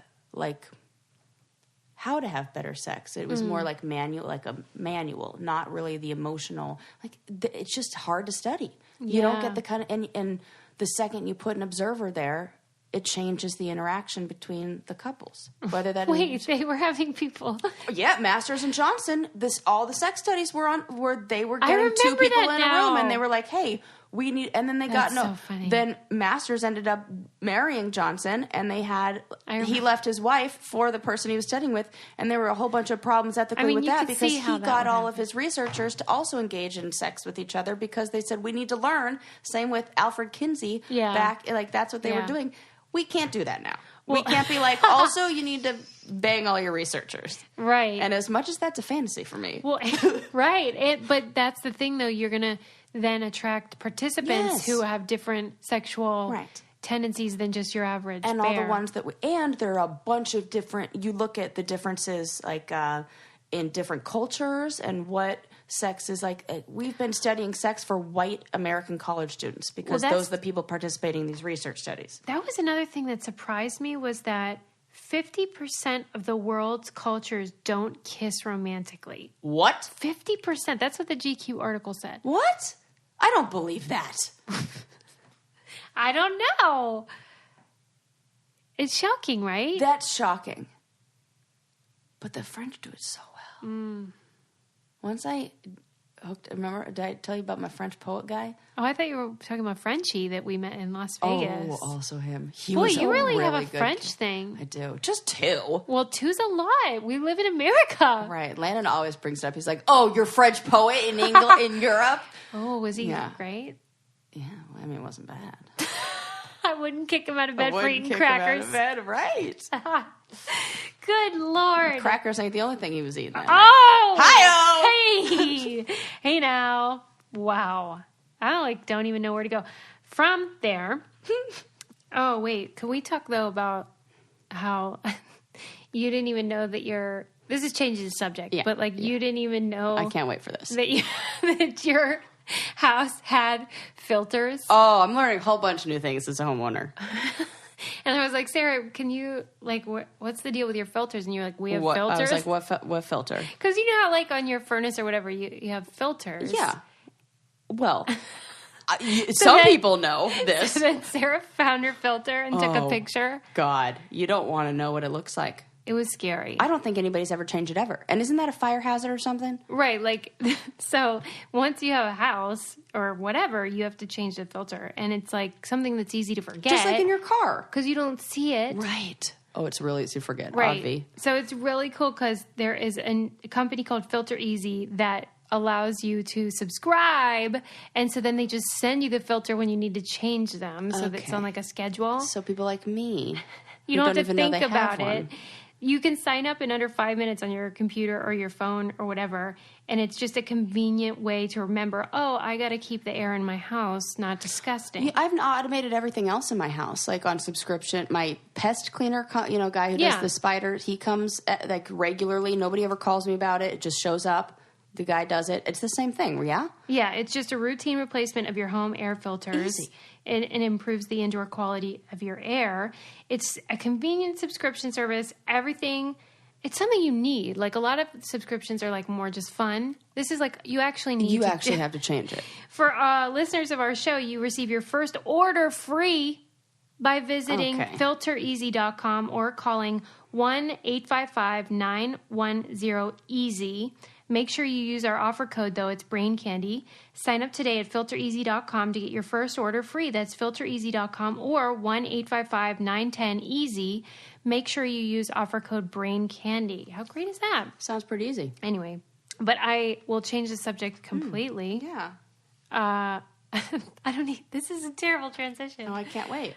Speaker 2: to have better sex. It was more like a manual, not really the emotional. It's just hard to study. You don't get the kind of, and the second you put an observer there, it changes the interaction between the couples. Whether that
Speaker 1: they were having people.
Speaker 2: Yeah, Masters and Johnson. All the sex studies were they were getting two people in a room, and they were like, "Hey, we need." And then they
Speaker 1: so funny.
Speaker 2: Then Masters ended up marrying Johnson, and he left his wife for the person he was studying with, and there were a whole bunch of problems ethically with that because he got all of his researchers to also engage in sex with each other because they said we need to learn. Same with Alfred Kinsey back, like that's what they were doing. We can't do that now. Well, we can't be like, also, you need to bang all your researchers.
Speaker 1: Right.
Speaker 2: And as much as that's a fantasy for me.
Speaker 1: Well, right. But that's the thing, though. You're going to then attract participants who have different sexual tendencies than just your average
Speaker 2: and
Speaker 1: bear.
Speaker 2: all the ones that and there are a bunch of different, you look at the differences like in different cultures and what sex is like. We've been studying sex for white American college students because those are the people participating in these research studies. That
Speaker 1: was another thing that surprised me was that 50% of the world's cultures don't kiss romantically.
Speaker 2: What?
Speaker 1: 50%. That's what the GQ article said.
Speaker 2: What? I don't believe that.
Speaker 1: I don't know. It's shocking, right?
Speaker 2: That's shocking. But the French do it so well. Once I hooked, remember, did I tell you about my French poet guy?
Speaker 1: Oh, I thought you were talking about Frenchie that we met in Las Vegas.
Speaker 2: Oh, also him.
Speaker 1: Boy, you really have a French thing.
Speaker 2: I do. Just 2.
Speaker 1: Well, 2's a lot. We live in America.
Speaker 2: Right. Landon always brings it up. He's like, oh, you're French poet in England, in Europe?
Speaker 1: Oh, was he great?
Speaker 2: Yeah, well, I mean, it wasn't bad.
Speaker 1: I wouldn't kick him out of bed for eating crackers.
Speaker 2: Him out of bed, right.
Speaker 1: Good Lord.
Speaker 2: Crackers ain't the only thing he was eating.
Speaker 1: Oh!
Speaker 2: Hi-oh!
Speaker 1: Hey! Hey now. Wow. I don't even know where to go. From there. Oh, wait. Can we talk, though, about how you didn't even know that this is changing the subject, but you didn't even know.
Speaker 2: I can't wait for this.
Speaker 1: That your house had filters.
Speaker 2: Oh, I'm learning a whole bunch of new things as a homeowner.
Speaker 1: And I was like, Sarah, can you, what's the deal with your filters? And you're like, we have filters?
Speaker 2: I was like, what filter?
Speaker 1: Because you know how, on your furnace or whatever, you have filters.
Speaker 2: Yeah. Well, some people know this.
Speaker 1: So then Sarah found her filter and took a picture.
Speaker 2: God, you don't want to know what it looks like.
Speaker 1: It was scary.
Speaker 2: I don't think anybody's ever changed it ever. And isn't that a fire hazard or something?
Speaker 1: Right. So once you have a house or whatever, you have to change the filter. And it's something that's easy to forget.
Speaker 2: Just like in your car.
Speaker 1: Because you don't see it.
Speaker 2: Right. Oh, it's really easy to forget.
Speaker 1: Right.
Speaker 2: Obvi.
Speaker 1: So it's really cool because there is a company called Filter Easy that allows you to subscribe. And so then they just send you the filter when you need to change them. So that's on a schedule.
Speaker 2: So people like me.
Speaker 1: You don't have to think about it. You can sign up in under 5 minutes on your computer or your phone or whatever, and it's just a convenient way to remember, I got to keep the air in my house not disgusting.
Speaker 2: Yeah, I've automated everything else in my house, on subscription. My pest cleaner, guy who does the spiders, he comes regularly. Nobody ever calls me about it. It just shows up. The guy does it. It's the same thing, yeah?
Speaker 1: Yeah, it's just a routine replacement of your home air filters.
Speaker 2: Easy.
Speaker 1: It improves the indoor quality of your air. It's a convenient subscription service. Everything, it's something you need. A lot of subscriptions are more just fun. This is you actually need
Speaker 2: You actually have to change it.
Speaker 1: For listeners of our show, you receive your first order free by visiting filtereasy.com or calling 1-855-910-EASY. Make sure you use our offer code, though. It's Brain Candy. Sign up today at filtereasy.com to get your first order free. That's filtereasy.com or 1-855-910-EASY. Make sure you use offer code Brain Candy. How great is that?
Speaker 2: Sounds pretty easy.
Speaker 1: Anyway, but I will change the subject completely.
Speaker 2: Yeah.
Speaker 1: I don't need... This is a terrible transition.
Speaker 2: Oh, I can't wait.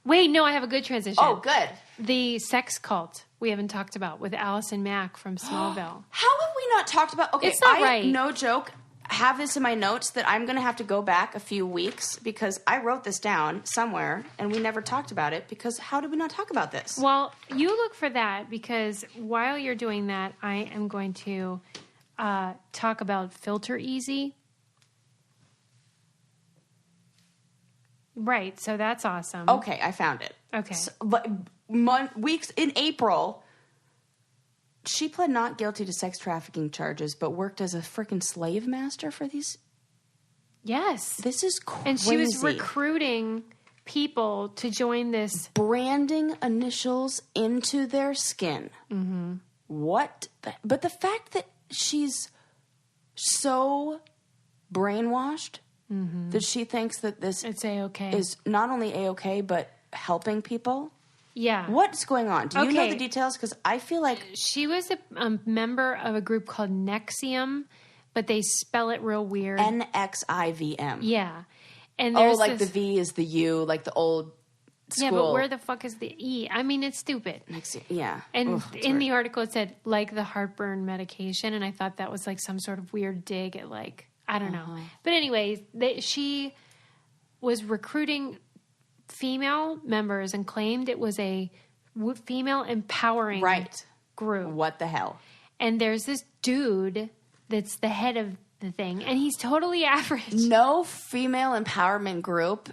Speaker 1: Wait, no, I have a good transition.
Speaker 2: Oh, good.
Speaker 1: The sex cult we haven't talked about with Allison Mack from Smallville.
Speaker 2: How have we not talked about... Okay,
Speaker 1: it's not right.
Speaker 2: No joke, have this in my notes that I'm going to have to go back a few weeks because I wrote this down somewhere and we never talked about it because how did we not talk about this?
Speaker 1: Well, you look for that because while you're doing that, I am going to talk about Filter Easy. Right, so that's awesome.
Speaker 2: Okay, I found it.
Speaker 1: Okay.
Speaker 2: So, weeks in April, she pled not guilty to sex trafficking charges, but worked as a freaking slave master for these.
Speaker 1: Yes.
Speaker 2: This is crazy.
Speaker 1: And she was recruiting people to join this.
Speaker 2: Branding initials into their skin. Mm-hmm. What? But the fact that she's so brainwashed that she thinks that this is not only A-okay, but helping people.
Speaker 1: Yeah.
Speaker 2: What's going on? Do you know the details? Because I feel like...
Speaker 1: She was a member of a group called Nexium, but they spell it real weird.
Speaker 2: N-X-I-V-M.
Speaker 1: Yeah. And there's
Speaker 2: the V is the U, like the old school.
Speaker 1: Yeah, but where the fuck is the E? I mean, it's stupid.
Speaker 2: Yeah.
Speaker 1: And in the article it said, like the heartburn medication, and I thought that was like some sort of weird dig at like, I don't know. But anyways, she was recruiting female members and claimed it was a female empowering group.
Speaker 2: What the hell?
Speaker 1: And there's this dude that's the head of the thing, and he's totally average.
Speaker 2: No female empowerment group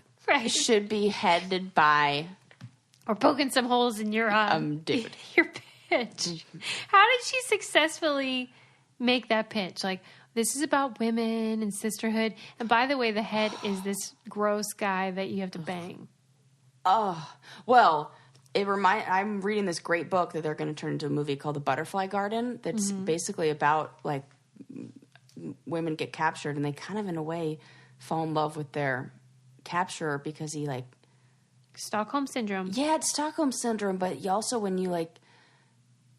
Speaker 2: should be headed by...
Speaker 1: Or poking some holes in your
Speaker 2: dude.
Speaker 1: Your pitch. How did she successfully make that pitch? Like, this is about women and sisterhood. And by the way, the head is this gross guy that you have to bang.
Speaker 2: Oh, well, I'm reading this great book that they're going to turn into a movie called The Butterfly Garden. That's basically about like women get captured and they kind of in a way fall in love with their capturer because he like
Speaker 1: Stockholm syndrome.
Speaker 2: Yeah, it's Stockholm syndrome, but also when you like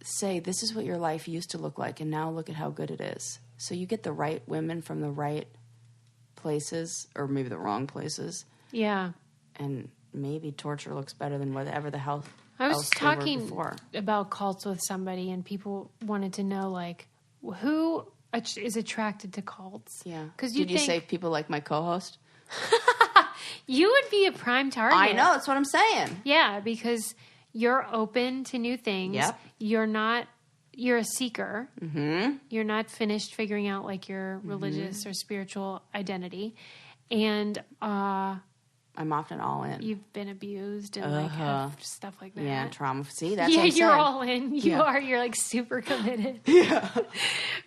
Speaker 2: say this is what your life used to look like and now look at how good it is. So you get the right women from the right places or maybe the wrong places.
Speaker 1: Yeah.
Speaker 2: And maybe torture looks better than whatever the hell
Speaker 1: I was
Speaker 2: else
Speaker 1: just talking about cults with somebody and people wanted to know like who is attracted to cults.
Speaker 2: Yeah.
Speaker 1: Did
Speaker 2: you say people like my co-host?
Speaker 1: You would be a prime target.
Speaker 2: I know, that's what I'm saying.
Speaker 1: Yeah, because you're open to new things.
Speaker 2: Yep.
Speaker 1: You're a seeker.
Speaker 2: Mm-hmm.
Speaker 1: You're not finished figuring out like your religious or spiritual identity. And
Speaker 2: I'm often all in.
Speaker 1: You've been abused and like have stuff like that.
Speaker 2: Yeah, trauma. See, that's what I'm
Speaker 1: you're
Speaker 2: saying.
Speaker 1: all in. You're like super committed. Yeah.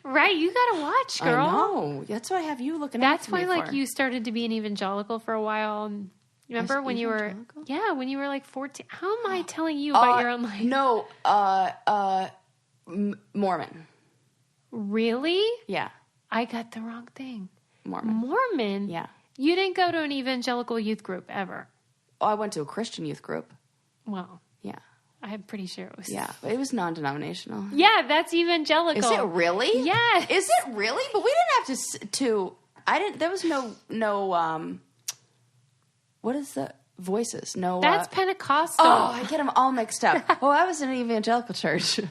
Speaker 1: Right, you gotta watch, girl.
Speaker 2: I know. That's why I have you looking
Speaker 1: That's
Speaker 2: out for me
Speaker 1: why
Speaker 2: for.
Speaker 1: you started to be an evangelical for a while. And remember when you were when you were like 14. How am I telling you about your own life?
Speaker 2: No, Mormon.
Speaker 1: Really?
Speaker 2: Yeah.
Speaker 1: I got the wrong thing.
Speaker 2: Mormon? Yeah.
Speaker 1: You didn't go to an evangelical youth group ever?
Speaker 2: Oh, I went to a Christian youth group.
Speaker 1: Well.
Speaker 2: Yeah.
Speaker 1: I'm pretty sure it was.
Speaker 2: Yeah, but it was non-denominational.
Speaker 1: Yeah, that's evangelical.
Speaker 2: Is it really?
Speaker 1: Yeah.
Speaker 2: Is it really? But we didn't have to I didn't, there was no what is the voices? No.
Speaker 1: That's Pentecostal.
Speaker 2: Oh, I get them all mixed up. Oh, I was in an evangelical church.
Speaker 1: I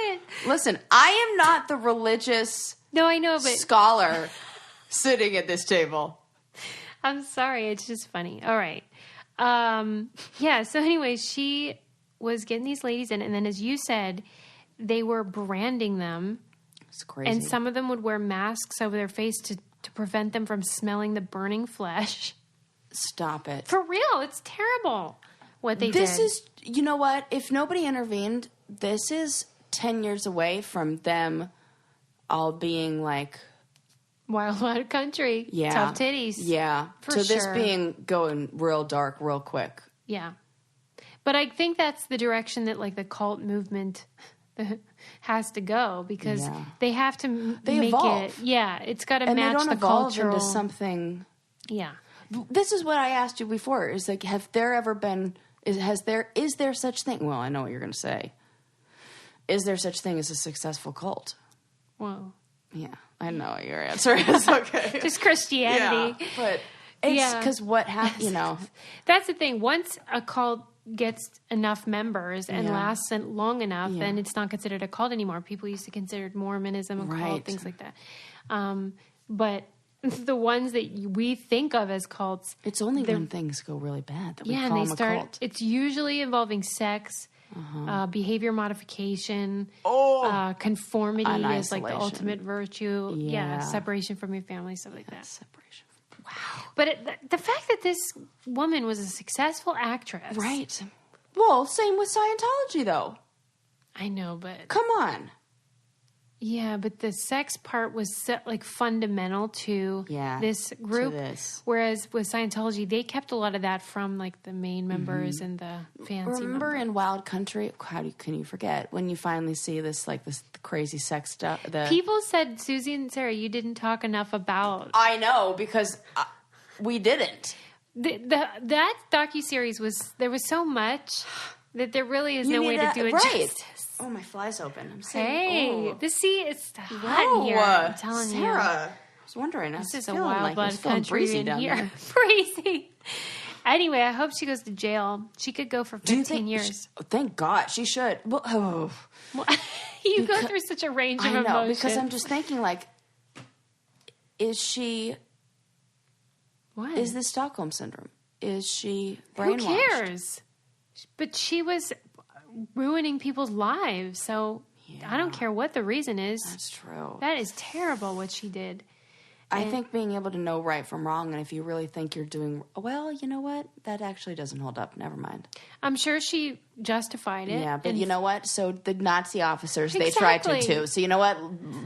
Speaker 1: love it.
Speaker 2: Listen, I am not the religious scholar sitting at this table.
Speaker 1: I'm sorry. It's just funny. All right. Yeah. So anyway, she was getting these ladies in, and then as you said, they were branding them.
Speaker 2: It's crazy.
Speaker 1: And some of them would wear masks over their face to prevent them from smelling the burning flesh.
Speaker 2: Stop it.
Speaker 1: For real. It's terrible what they did.
Speaker 2: This is, you know what? If nobody intervened, this is 10 years away from them all being like...
Speaker 1: Wild, wild country.
Speaker 2: Yeah.
Speaker 1: Tough titties.
Speaker 2: Yeah.
Speaker 1: For sure.
Speaker 2: This going real dark real quick.
Speaker 1: Yeah. But I think that's the direction that like the cult movement has to go because they have to make
Speaker 2: evolve.
Speaker 1: it. Yeah. It's got to match
Speaker 2: they don't
Speaker 1: the
Speaker 2: evolve
Speaker 1: cultural...
Speaker 2: into something...
Speaker 1: Yeah.
Speaker 2: This is what I asked you before. Is like, have there ever been... Is there such thing... Well, I know what you're going to say. Is there such thing as a successful cult?
Speaker 1: Well...
Speaker 2: Yeah, I know what your answer is. Okay.
Speaker 1: Just Christianity.
Speaker 2: Yeah, but it's because what happened, you know.
Speaker 1: That's the thing. Once a cult gets enough members and lasts long enough, then it's not considered a cult anymore. People used to consider Mormonism a cult, things like that. But the ones that we think of as cults...
Speaker 2: It's only when things go really bad that we call them a cult.
Speaker 1: It's usually involving sex... behavior modification, conformity is like the ultimate virtue. Yeah, separation from your family, stuff like that.
Speaker 2: Separation. Wow.
Speaker 1: But the fact that this woman was a successful actress,
Speaker 2: right? Well, same with Scientology, though.
Speaker 1: I know, but
Speaker 2: come on,
Speaker 1: Yeah, but the sex part was like fundamental to this group. Whereas with Scientology, they kept a lot of that from like the main members and the fancy
Speaker 2: Remember
Speaker 1: members.
Speaker 2: in Wild Country, can you forget when you finally see this crazy sex stuff?
Speaker 1: People said, Susie and Sarah, you didn't talk enough about.
Speaker 2: I know, because we didn't.
Speaker 1: That docuseries there was so much that there really is no way to do it justice.
Speaker 2: Oh, my fly's open. I'm
Speaker 1: saying, it's hot in here. I'm telling you.
Speaker 2: Sarah, I was wondering.
Speaker 1: This is a wild blood country in here. Breezy. Anyway, I hope she goes to jail. She could go for 15 years.
Speaker 2: Thank God. She should. Well,
Speaker 1: you go through such a range of emotions.
Speaker 2: Because I'm just thinking, like, is she...
Speaker 1: What?
Speaker 2: Is this Stockholm Syndrome? Is she brainwashed?
Speaker 1: Who cares? But she was ruining people's lives, so I don't care what the reason is.
Speaker 2: That's true.
Speaker 1: That is terrible what she did.
Speaker 2: I think being able to know right from wrong, and if you really think you're doing well, you know what? That actually doesn't hold up. Never mind.
Speaker 1: I'm sure she justified it.
Speaker 2: Yeah, but you know what? So the Nazi officers, they tried to too. So you know what?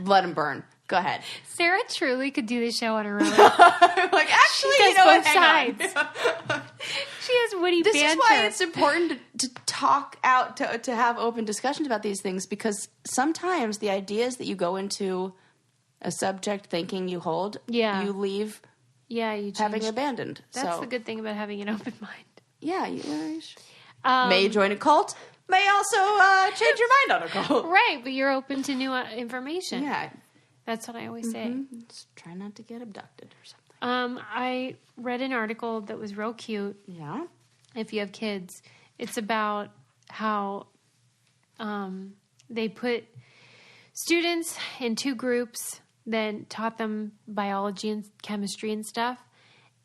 Speaker 2: Let them burn. Go ahead.
Speaker 1: Sarah truly could do this show on her own.
Speaker 2: Like, actually,
Speaker 1: she
Speaker 2: you know what?
Speaker 1: Both sides. She has witty banter.
Speaker 2: This is why it's important to talk out, to have open discussions about these things, because sometimes the ideas that you go into a subject thinking you hold, you leave having abandoned.
Speaker 1: That's the good thing about having an open mind.
Speaker 2: Yeah. May join a cult, may also change your mind on a cult.
Speaker 1: Right, but you're open to new information.
Speaker 2: Yeah.
Speaker 1: That's what I always say.
Speaker 2: Just try not to get abducted or something.
Speaker 1: I read an article that was real cute.
Speaker 2: Yeah.
Speaker 1: If you have kids, it's about how they put students in two groups, then taught them biology and chemistry and stuff,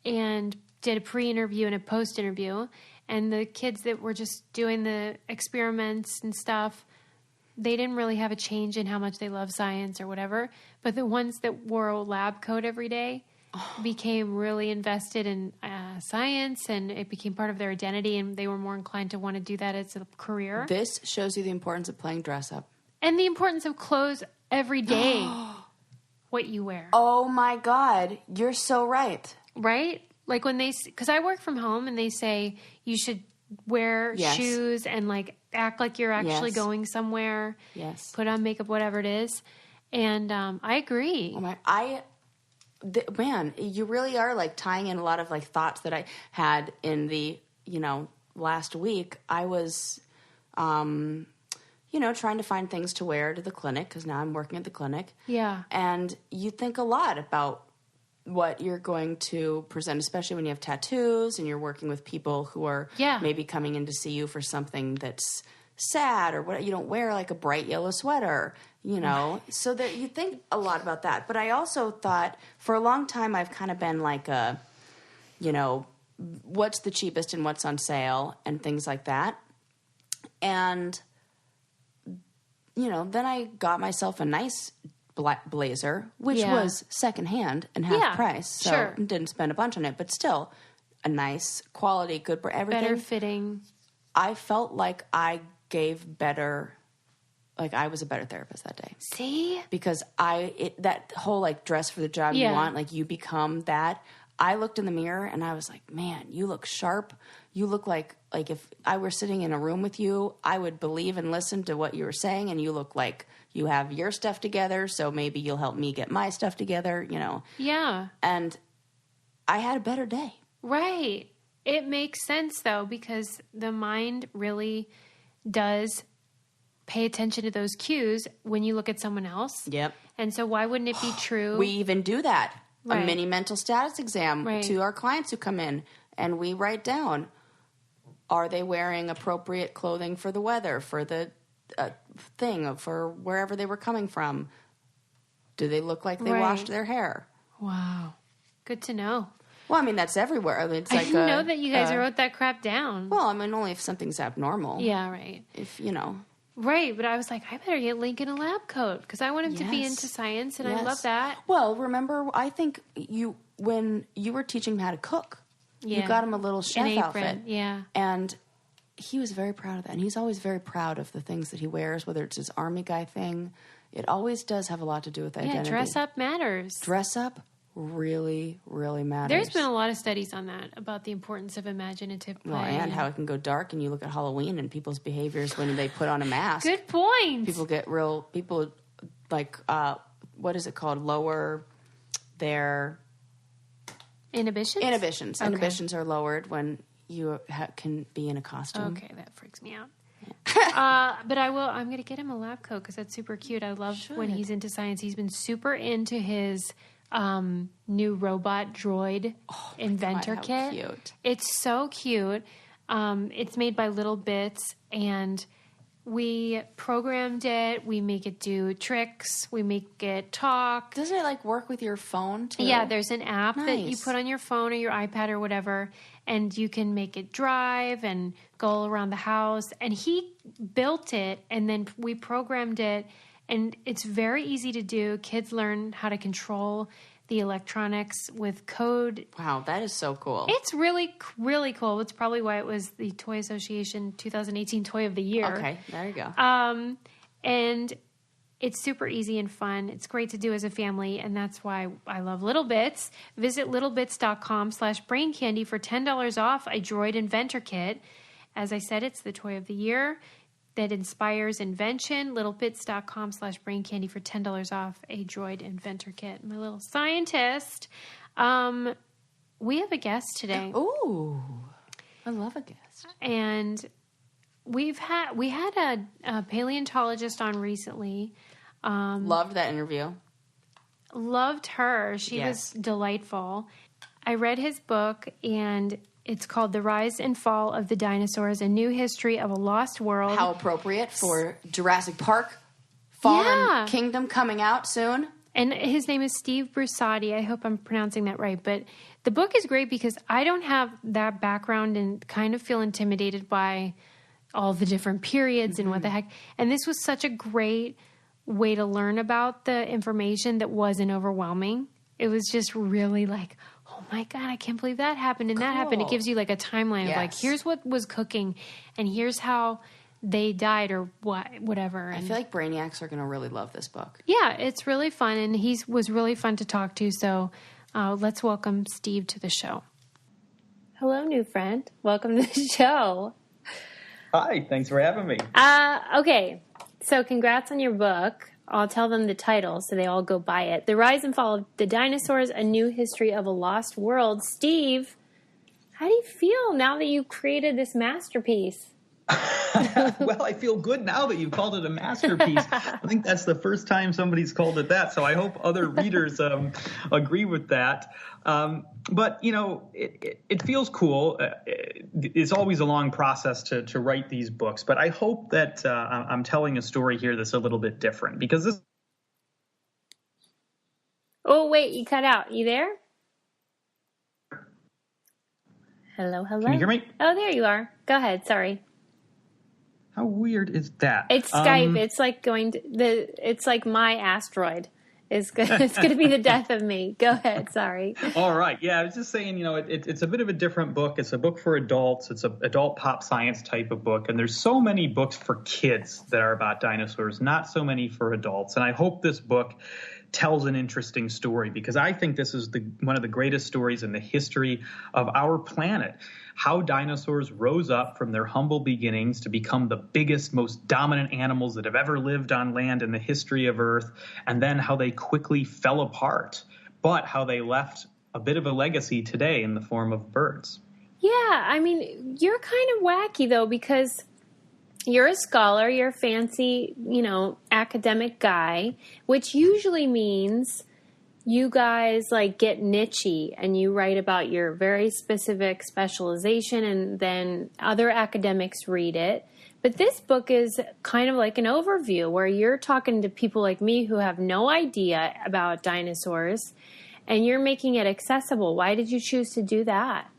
Speaker 1: and did a pre-interview and a post-interview. And the kids that were just doing the experiments and stuff, they didn't really have a change in how much they love science or whatever. But the ones that wore a lab coat every day became really invested in science, and it became part of their identity, and they were more inclined to want to do that as a career.
Speaker 2: This shows you the importance of playing dress up.
Speaker 1: And the importance of clothes every day, what you wear.
Speaker 2: Oh my God, you're so right.
Speaker 1: Right? Like when because I work from home and they say you should wear shoes and like act like you're actually going somewhere.
Speaker 2: Yes.
Speaker 1: Put on makeup, whatever it is. And I agree.
Speaker 2: Oh my, man, you really are like tying in a lot of like thoughts that I had in the, last week. I was, trying to find things to wear to the clinic, because now I'm working at the clinic.
Speaker 1: Yeah.
Speaker 2: And you think a lot about what you're going to present, especially when you have tattoos and you're working with people who are maybe coming in to see you for something that's sad, or what. You don't wear like a bright yellow sweater, so that you think a lot about that. But I also thought for a long time I've kind of been like what's the cheapest and what's on sale and things like that. And, then I got myself a nice black blazer, which was secondhand and half price. So didn't spend a bunch on it, but still a nice quality, good, everything.
Speaker 1: Better fitting.
Speaker 2: I felt like I gave better, like I was a better therapist that day.
Speaker 1: See?
Speaker 2: Because that whole like dress for the job you want, like you become that. I looked in the mirror and I was like, man, you look sharp. You look like if I were sitting in a room with you, I would believe and listen to what you were saying, and you look like you have your stuff together, so maybe you'll help me get my stuff together,
Speaker 1: Yeah.
Speaker 2: And I had a better day.
Speaker 1: Right. It makes sense, though, because the mind really does pay attention to those cues when you look at someone else.
Speaker 2: Yep.
Speaker 1: And so why wouldn't it be true?
Speaker 2: We even do that.
Speaker 1: Right.
Speaker 2: A mini mental status exam to our clients who come in, and we write down, are they wearing appropriate clothing for the weather, for the thing, for wherever they were coming from? Do they look like they washed their hair?
Speaker 1: Wow. Good to know.
Speaker 2: Well, I mean, that's everywhere. It's
Speaker 1: I didn't know that you guys wrote that crap down.
Speaker 2: Well, I mean, only if something's abnormal.
Speaker 1: Yeah, right.
Speaker 2: If,
Speaker 1: Right, but I was like, I better get Lincoln a lab coat, because I want him to be into science, and I love that.
Speaker 2: Well, remember, I think when you were teaching him how to cook, you got him a little chef outfit.
Speaker 1: Yeah.
Speaker 2: And he was very proud of that. And he's always very proud of the things that he wears, whether it's his army guy thing. It always does have a lot to do with identity.
Speaker 1: Yeah, dress up matters.
Speaker 2: Dress up really, really matters.
Speaker 1: There's been a lot of studies on that, about the importance of imaginative play.
Speaker 2: Well, and how it can go dark, and you look at Halloween and people's behaviors when they put on a mask.
Speaker 1: Good point.
Speaker 2: People like, what is it called? Lower their...
Speaker 1: Inhibitions?
Speaker 2: Inhibitions. Okay. Inhibitions are lowered when you can be in a costume.
Speaker 1: Okay, that freaks me out. But I'm going to get him a lab coat because that's super cute. I love when he's into science. He's been super into his new robot droid inventor kit.
Speaker 2: Cute.
Speaker 1: It's so cute. It's made by Little Bits, and we programmed it. We make it do tricks. We make it talk.
Speaker 2: Doesn't it like work with your phone too?
Speaker 1: Yeah, there's an app that you put on your phone or your iPad or whatever, and you can make it drive and go around the house. And he built it, and then we programmed it, and it's very easy to do. Kids learn how to control the electronics with code.
Speaker 2: Wow, that is so cool.
Speaker 1: It's really, really cool. It's probably why it was the Toy Association 2018 Toy of the Year.
Speaker 2: Okay, there you go.
Speaker 1: And it's super easy and fun. It's great to do as a family, and that's why I love Little Bits. Visit littlebits.com/braincandy for $10 off a Droid Inventor Kit. As I said, it's the Toy of the Year that inspires invention. Littlebits.com/braincandy for $10 off a Droid Inventor Kit. My little scientist. We have a guest today.
Speaker 2: Ooh, I love a guest.
Speaker 1: And we had a paleontologist on recently.
Speaker 2: Loved that interview.
Speaker 1: Loved her. She was delightful. I read his book, and it's called The Rise and Fall of the Dinosaurs, A New History of a Lost World.
Speaker 2: How appropriate for Jurassic Park. Fallen Kingdom coming out soon.
Speaker 1: And his name is Steve Brusatte. I hope I'm pronouncing that right. But the book is great because I don't have that background and kind of feel intimidated by all the different periods and what the heck. And this was such a great way to learn about the information that wasn't overwhelming. It was just really like, oh my God, I can't believe that happened and that happened. It gives you like a timeline of like, here's what was cooking and here's how they died or whatever. And
Speaker 2: I feel like brainiacs are going to really love this book.
Speaker 1: Yeah, it's really fun, and he was really fun to talk to. So let's welcome Steve to the show. Hello, new friend. Welcome to the show.
Speaker 3: Hi, thanks for having me.
Speaker 1: Okay, so congrats on your book. I'll tell them the title so they all go buy it. The Rise and Fall of the Dinosaurs, A New History of a Lost World. Steve, how do you feel now that you've created this masterpiece?
Speaker 3: Well, I feel good now that you've called it a masterpiece. I think that's the first time somebody's called it that, so I hope other readers agree with that. But, you know, it feels cool. It's always a long process to write these books, but I hope that I'm telling a story here that's a little bit different because this...
Speaker 1: Oh, wait, you cut out. You there? Hello?
Speaker 3: Can you hear me?
Speaker 1: Oh, there you are. Go ahead. Sorry.
Speaker 3: How weird is that?
Speaker 1: It's Skype. It's like it's like my asteroid. It's going to be the death of me. Go ahead. Sorry.
Speaker 3: All right. Yeah, I was just saying, you know, it's a bit of a different book. It's a book for adults. It's an adult pop science type of book. And there's so many books for kids that are about dinosaurs, not so many for adults. And I hope this book tells an interesting story because I think this is one of the greatest stories in the history of our planet. How dinosaurs rose up from their humble beginnings to become the biggest, most dominant animals that have ever lived on land in the history of Earth, and then how they quickly fell apart, but how they left a bit of a legacy today in the form of birds.
Speaker 1: Yeah, I mean, you're kind of wacky, though, because you're a scholar, you're a fancy, you know, academic guy, which usually means you guys like get nichey and you write about your very specific specialization and then other academics read it. But this book is kind of like an overview where you're talking to people like me who have no idea about dinosaurs and you're making it accessible. Why did you choose to do that?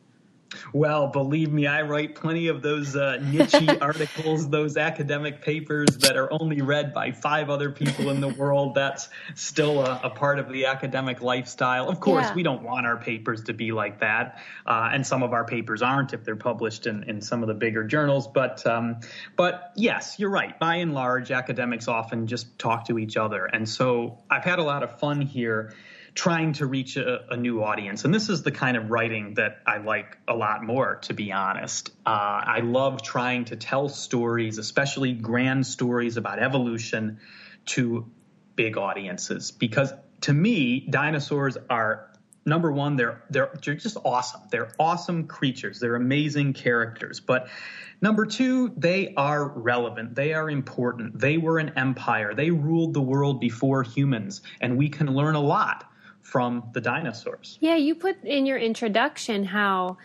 Speaker 3: Well, believe me, I write plenty of those niche articles, those academic papers that are only read by 5 other people in the world. That's still a part of the academic lifestyle. Of course, we don't want our papers to be like that. And some of our papers aren't if they're published in some of the bigger journals. But yes, you're right. By and large, academics often just talk to each other. And so I've had a lot of fun here trying to reach a new audience. And this is the kind of writing that I like a lot more, to be honest. I love trying to tell stories, especially grand stories about evolution, to big audiences. Because to me, dinosaurs are, number one, they're just awesome. They're awesome creatures. They're amazing characters. But number two, they are relevant. They are important. They were an empire. They ruled the world before humans. And we can learn a lot from the dinosaurs.
Speaker 1: Yeah, you put in your introduction how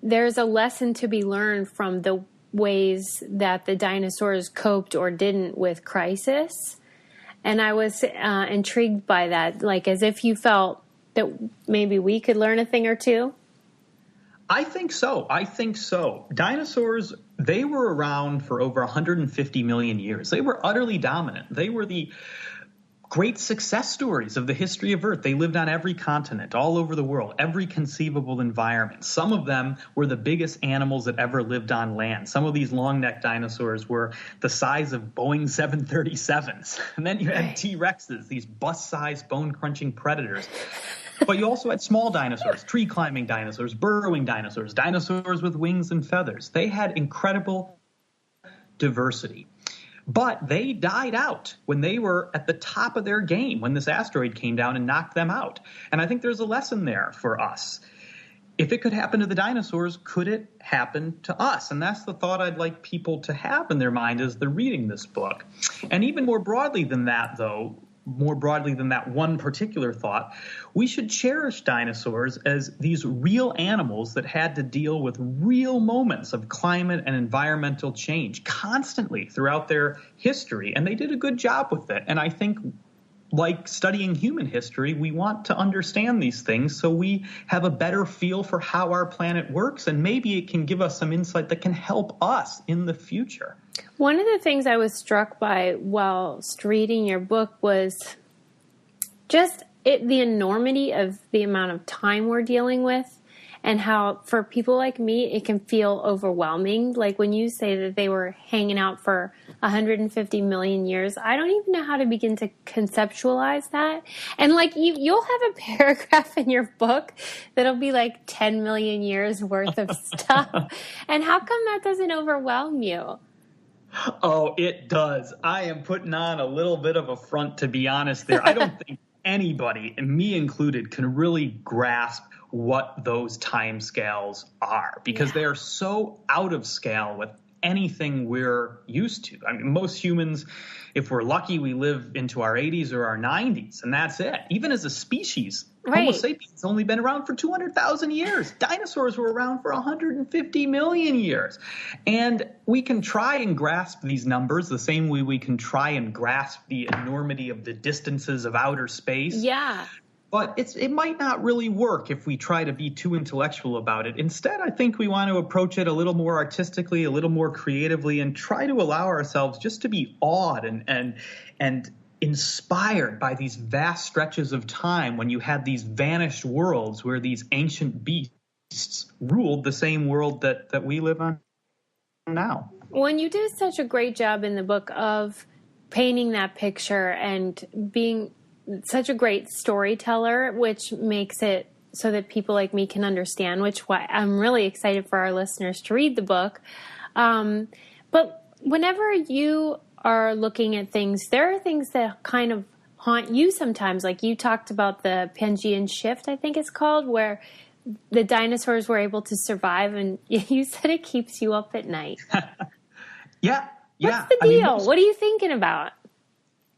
Speaker 1: there's a lesson to be learned from the ways that the dinosaurs coped or didn't with crisis. And I was intrigued by that, like as if you felt that maybe we could learn a thing or two.
Speaker 3: I think so. Dinosaurs, they were around for over 150 million years. They were utterly dominant. They were the great success stories of the history of Earth. They lived on every continent, all over the world, every conceivable environment. Some of them were the biggest animals that ever lived on land. Some of these long-necked dinosaurs were the size of Boeing 737s. And then you had T-Rexes, these bus-sized, bone-crunching predators. But you also had small dinosaurs, tree-climbing dinosaurs, burrowing dinosaurs, dinosaurs with wings and feathers. They had incredible diversity. But they died out when they were at the top of their game, when this asteroid came down and knocked them out. And I think there's a lesson there for us. If it could happen to the dinosaurs, could it happen to us? And that's the thought I'd like people to have in their mind as they're reading this book. And even more broadly than that, though, more broadly than that one particular thought, we should cherish dinosaurs as these real animals that had to deal with real moments of climate and environmental change constantly throughout their history. And they did a good job with it. And I think, like studying human history, we want to understand these things so we have a better feel for how our planet works. And maybe it can give us some insight that can help us in the future.
Speaker 1: One of the things I was struck by whilst reading your book was just the enormity of the amount of time we're dealing with, and how for people like me, it can feel overwhelming. Like when you say that they were hanging out for 150 million years, I don't even know how to begin to conceptualize that. And like you'll have a paragraph in your book that'll be like 10 million years worth of stuff. And how come that doesn't overwhelm you?
Speaker 3: Oh, it does. I am putting on a little bit of a front, to be honest there. I don't think anybody, and me included, can really grasp what those timescales are, because they are so out of scale with anything we're used to. I mean, most humans, if we're lucky, we live into our 80s or our 90s, and that's it. Even as a species, Homo sapiens has only been around for 200,000 years. Dinosaurs were around for 150 million years. And we can try and grasp these numbers the same way we can try and grasp the enormity of the distances of outer space.
Speaker 1: Yeah.
Speaker 3: But it might not really work if we try to be too intellectual about it. Instead, I think we want to approach it a little more artistically, a little more creatively, and try to allow ourselves just to be awed and inspired by these vast stretches of time when you had these vanished worlds where these ancient beasts ruled the same world that we live on now.
Speaker 1: When you do such a great job in the book of painting that picture and being such a great storyteller, which makes it so that people like me can understand, which why I'm really excited for our listeners to read the book. But whenever you are looking at things, there are things that kind of haunt you sometimes. Like you talked about the Pangean shift, I think it's called, where the dinosaurs were able to survive, and you said it keeps you up at night.
Speaker 3: Yeah.
Speaker 1: What's the deal? What are you thinking about?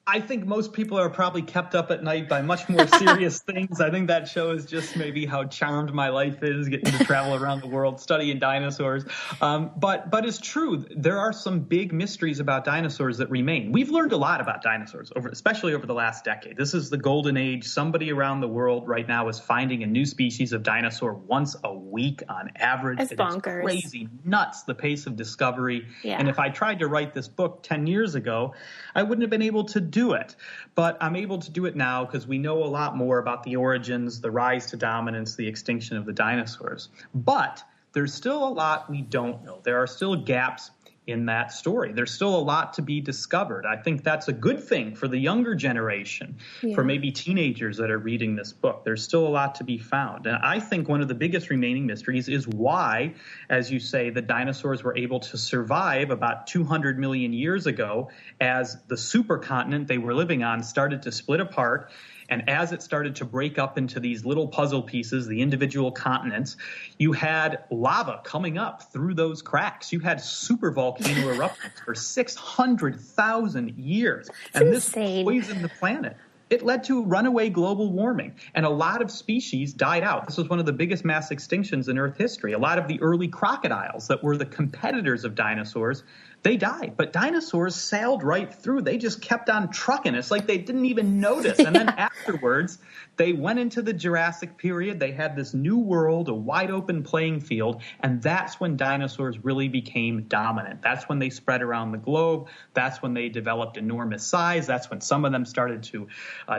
Speaker 3: I think most people are probably kept up at night by much more serious things. I think that shows just maybe how charmed my life is, getting to travel around the world studying dinosaurs. But it's true. There are some big mysteries about dinosaurs that remain. We've learned a lot about dinosaurs, especially over the last decade. This is the golden age. Somebody around the world right now is finding a new species of dinosaur once a week on average.
Speaker 1: That's bonkers.
Speaker 3: It is crazy, nuts, the pace of discovery.
Speaker 1: Yeah.
Speaker 3: And if I tried to write this book 10 years ago, I wouldn't have been able to do it. But I'm able to do it now because we know a lot more about the origins, the rise to dominance, the extinction of the dinosaurs. But there's still a lot we don't know. There are still gaps in that story. There's still a lot to be discovered. I think that's a good thing for the younger generation, for maybe teenagers that are reading this book. There's still a lot to be found. And I think one of the biggest remaining mysteries is why, as you say, the dinosaurs were able to survive about 200 million years ago as the supercontinent they were living on started to split apart. And as it started to break up into these little puzzle pieces, the individual continents, you had lava coming up through those cracks. You had supervolcano eruptions for 600,000 years.
Speaker 1: That's
Speaker 3: and
Speaker 1: insane.
Speaker 3: This poisoned the planet. It led to runaway global warming, and a lot of species died out. This was one of the biggest mass extinctions in Earth history. A lot of the early crocodiles that were the competitors of dinosaurs, they died. But dinosaurs sailed right through. They just kept on trucking. It's like they didn't even notice. And then afterwards, they went into the Jurassic period. They had this new world, a wide open playing field, and that's when dinosaurs really became dominant. That's when they spread around the globe. That's when they developed enormous size. That's when some of them started to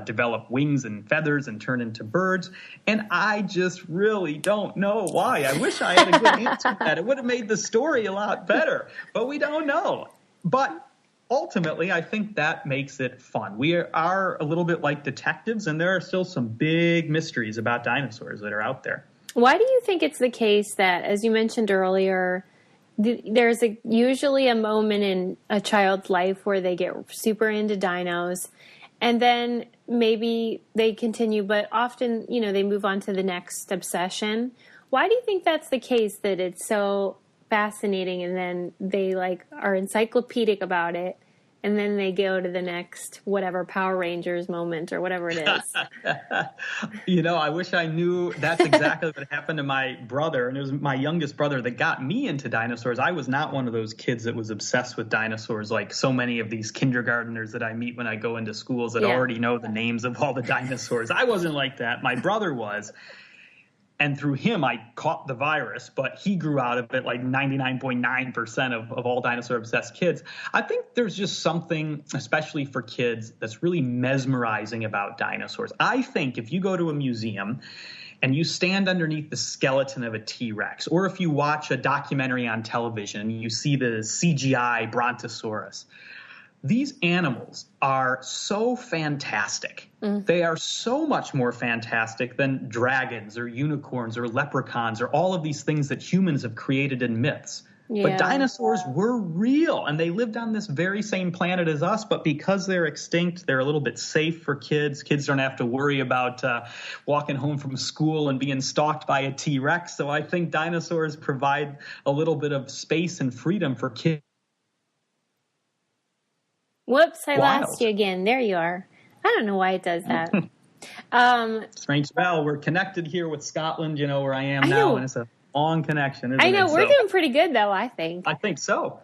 Speaker 3: develop wings and feathers and turn into birds. And I just really don't know why. I wish I had a good answer to that. It would have made the story a lot better, but we don't know. But ultimately, I think that makes it fun. We are a little bit like detectives, and there are still some big mysteries about dinosaurs that are out there.
Speaker 1: Why do you think it's the case that, as you mentioned earlier, there's usually a moment in a child's life where they get super into dinos, and then maybe they continue, but often, they move on to the next obsession. Why do you think that's the case, that it's so fascinating and then they are encyclopedic about it, and then they go to the next whatever Power Rangers moment or whatever it is?
Speaker 3: I wish I knew. That's exactly what happened to my brother, and it was my youngest brother that got me into dinosaurs. I was not one of those kids that was obsessed with dinosaurs like so many of these kindergartners that I meet when I go into schools that already know the names of all the dinosaurs. I wasn't like that. My brother was. And through him, I caught the virus, but he grew out of it like 99.9% of all dinosaur-obsessed kids. I think there's just something, especially for kids, that's really mesmerizing about dinosaurs. I think if you go to a museum and you stand underneath the skeleton of a T-Rex, or if you watch a documentary on television and you see the CGI Brontosaurus, these animals are so fantastic. They are so much more fantastic than dragons or unicorns or leprechauns or all of these things that humans have created in myths. Yeah. But dinosaurs were real, and they lived on this very same planet as us, but because they're extinct, they're a little bit safe for kids. Kids don't have to worry about walking home from school and being stalked by a T-Rex. So I think dinosaurs provide a little bit of space and freedom for kids.
Speaker 1: Whoops, I lost you again. There you are. I don't know why it does that.
Speaker 3: Strange bell. We're connected here with Scotland, where I am now, and it's a long connection, isn't it?
Speaker 1: I know. We're doing pretty good, though, I think.
Speaker 3: I think so.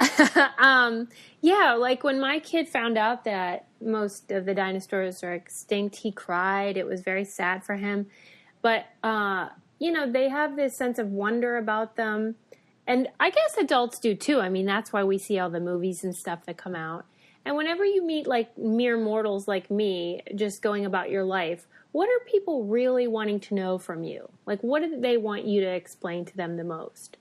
Speaker 1: Yeah, like when my kid found out that most of the dinosaurs are extinct, he cried. It was very sad for him. But, they have this sense of wonder about them. And I guess adults do, too. I mean, that's why we see all the movies and stuff that come out. And whenever you meet mere mortals like me, just going about your life, what are people really wanting to know from you? What do they want you to explain to them the most?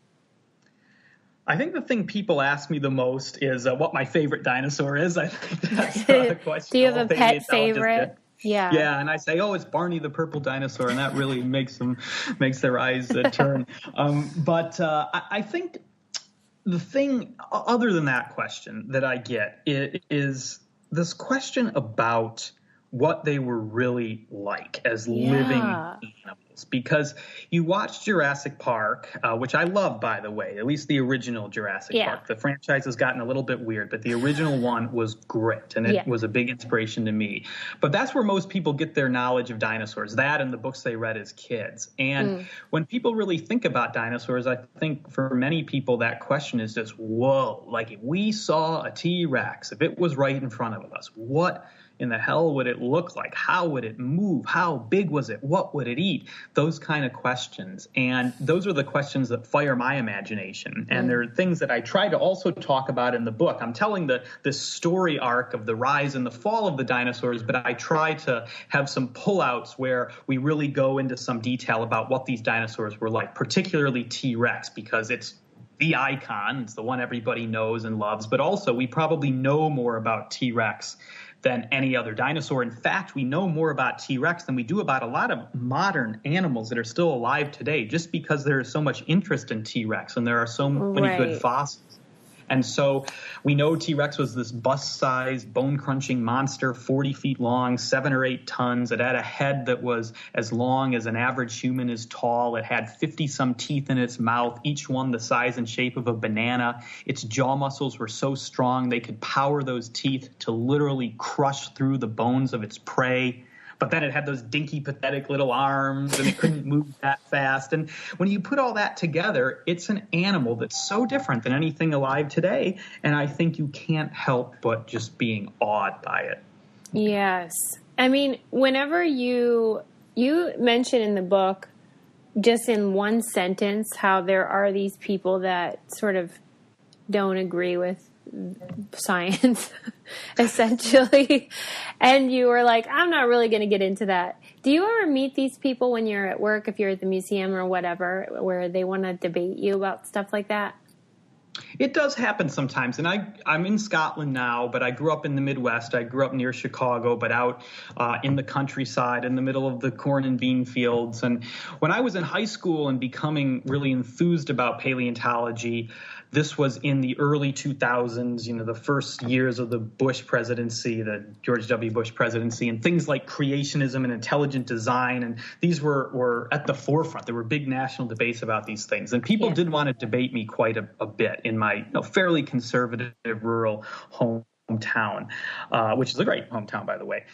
Speaker 3: I think the thing people ask me the most is what my favorite dinosaur is. I think that's the question.
Speaker 1: Do you have a pet favorite? Yeah.
Speaker 3: Yeah, and I say, it's Barney the purple dinosaur, and that really makes their eyes turn. But I think the thing, other than that question that I get, is this question about what they were really like as living animals. Because you watch Jurassic Park, which I love, by the way, at least the original Jurassic Park. The franchise has gotten a little bit weird, but the original one was great, and it was a big inspiration to me. But that's where most people get their knowledge of dinosaurs, that and the books they read as kids. And when people really think about dinosaurs, I think for many people that question is just, whoa, like if we saw a T-Rex, if it was right in front of us, what in the hell would it look like? How would it move? How big was it? What would it eat? Those kind of questions. And those are the questions that fire my imagination. And there are things that I try to also talk about in the book. I'm telling this story arc of the rise and the fall of the dinosaurs, but I try to have some pullouts where we really go into some detail about what these dinosaurs were like, particularly T-Rex, because it's the icon. It's the one everybody knows and loves. But also, we probably know more about T-Rex than any other dinosaur. In fact, we know more about T-Rex than we do about a lot of modern animals that are still alive today, just because there is so much interest in T-Rex and there are so many good fossils. And so we know T-Rex was this bust-sized, bone-crunching monster, 40 feet long, 7 or 8 tons. It had a head that was as long as an average human is tall. It had 50-some teeth in its mouth, each one the size and shape of a banana. Its jaw muscles were so strong they could power those teeth to literally crush through the bones of its prey. But then it had those dinky, pathetic little arms, and it couldn't move that fast. And when you put all that together, it's an animal that's so different than anything alive today. And I think you can't help but just being awed by it.
Speaker 1: Yes. I mean, whenever you mention in the book, just in one sentence, how there are these people that sort of don't agree with science, essentially. And you were like, I'm not really going to get into that. Do you ever meet these people when you're at work, if you're at the museum or whatever, where they want to debate you about stuff like that?
Speaker 3: It does happen sometimes. And I'm in Scotland now, but I grew up in the Midwest. I grew up near Chicago, but out in the countryside, in the middle of the corn and bean fields. And when I was in high school and becoming really enthused about paleontology, this was in the early 2000s, the first years of the Bush presidency, the George W. Bush presidency, and things like creationism and intelligent design. And these were at the forefront. There were big national debates about these things. And people did want to debate me quite a bit in my fairly conservative rural hometown, which is a great hometown, by the way.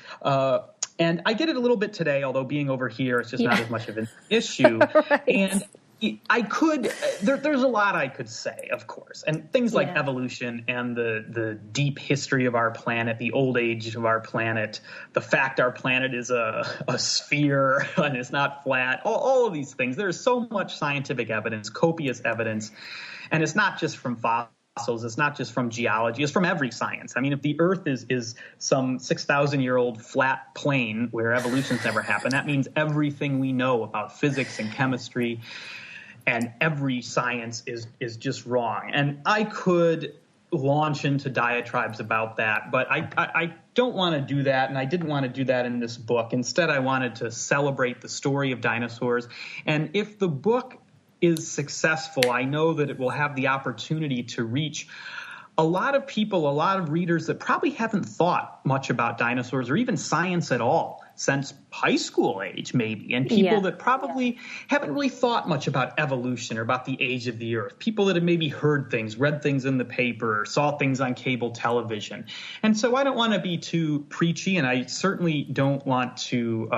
Speaker 3: And I get it a little bit today, although being over here, it's just not as much of an issue. Right. And I could, there's a lot I could say, of course, and things like evolution and the deep history of our planet, the old age of our planet, the fact our planet is a sphere and it's not flat, all of these things. There's so much scientific evidence, copious evidence, and it's not just from fossils, it's not just from geology, it's from every science. I mean, if the Earth is some 6,000-year-old flat plane where evolution's never happened, that means everything we know about physics and chemistry and every science is just wrong. And I could launch into diatribes about that, but I don't want to do that, and I didn't want to do that in this book. Instead, I wanted to celebrate the story of dinosaurs. And if the book is successful, I know that it will have the opportunity to reach a lot of people, a lot of readers that probably haven't thought much about dinosaurs or even science at all since high school age, maybe, and people that probably haven't really thought much about evolution or about the age of the Earth, people that have maybe heard things, read things in the paper, or saw things on cable television. And so I don't want to be too preachy, and I certainly don't want to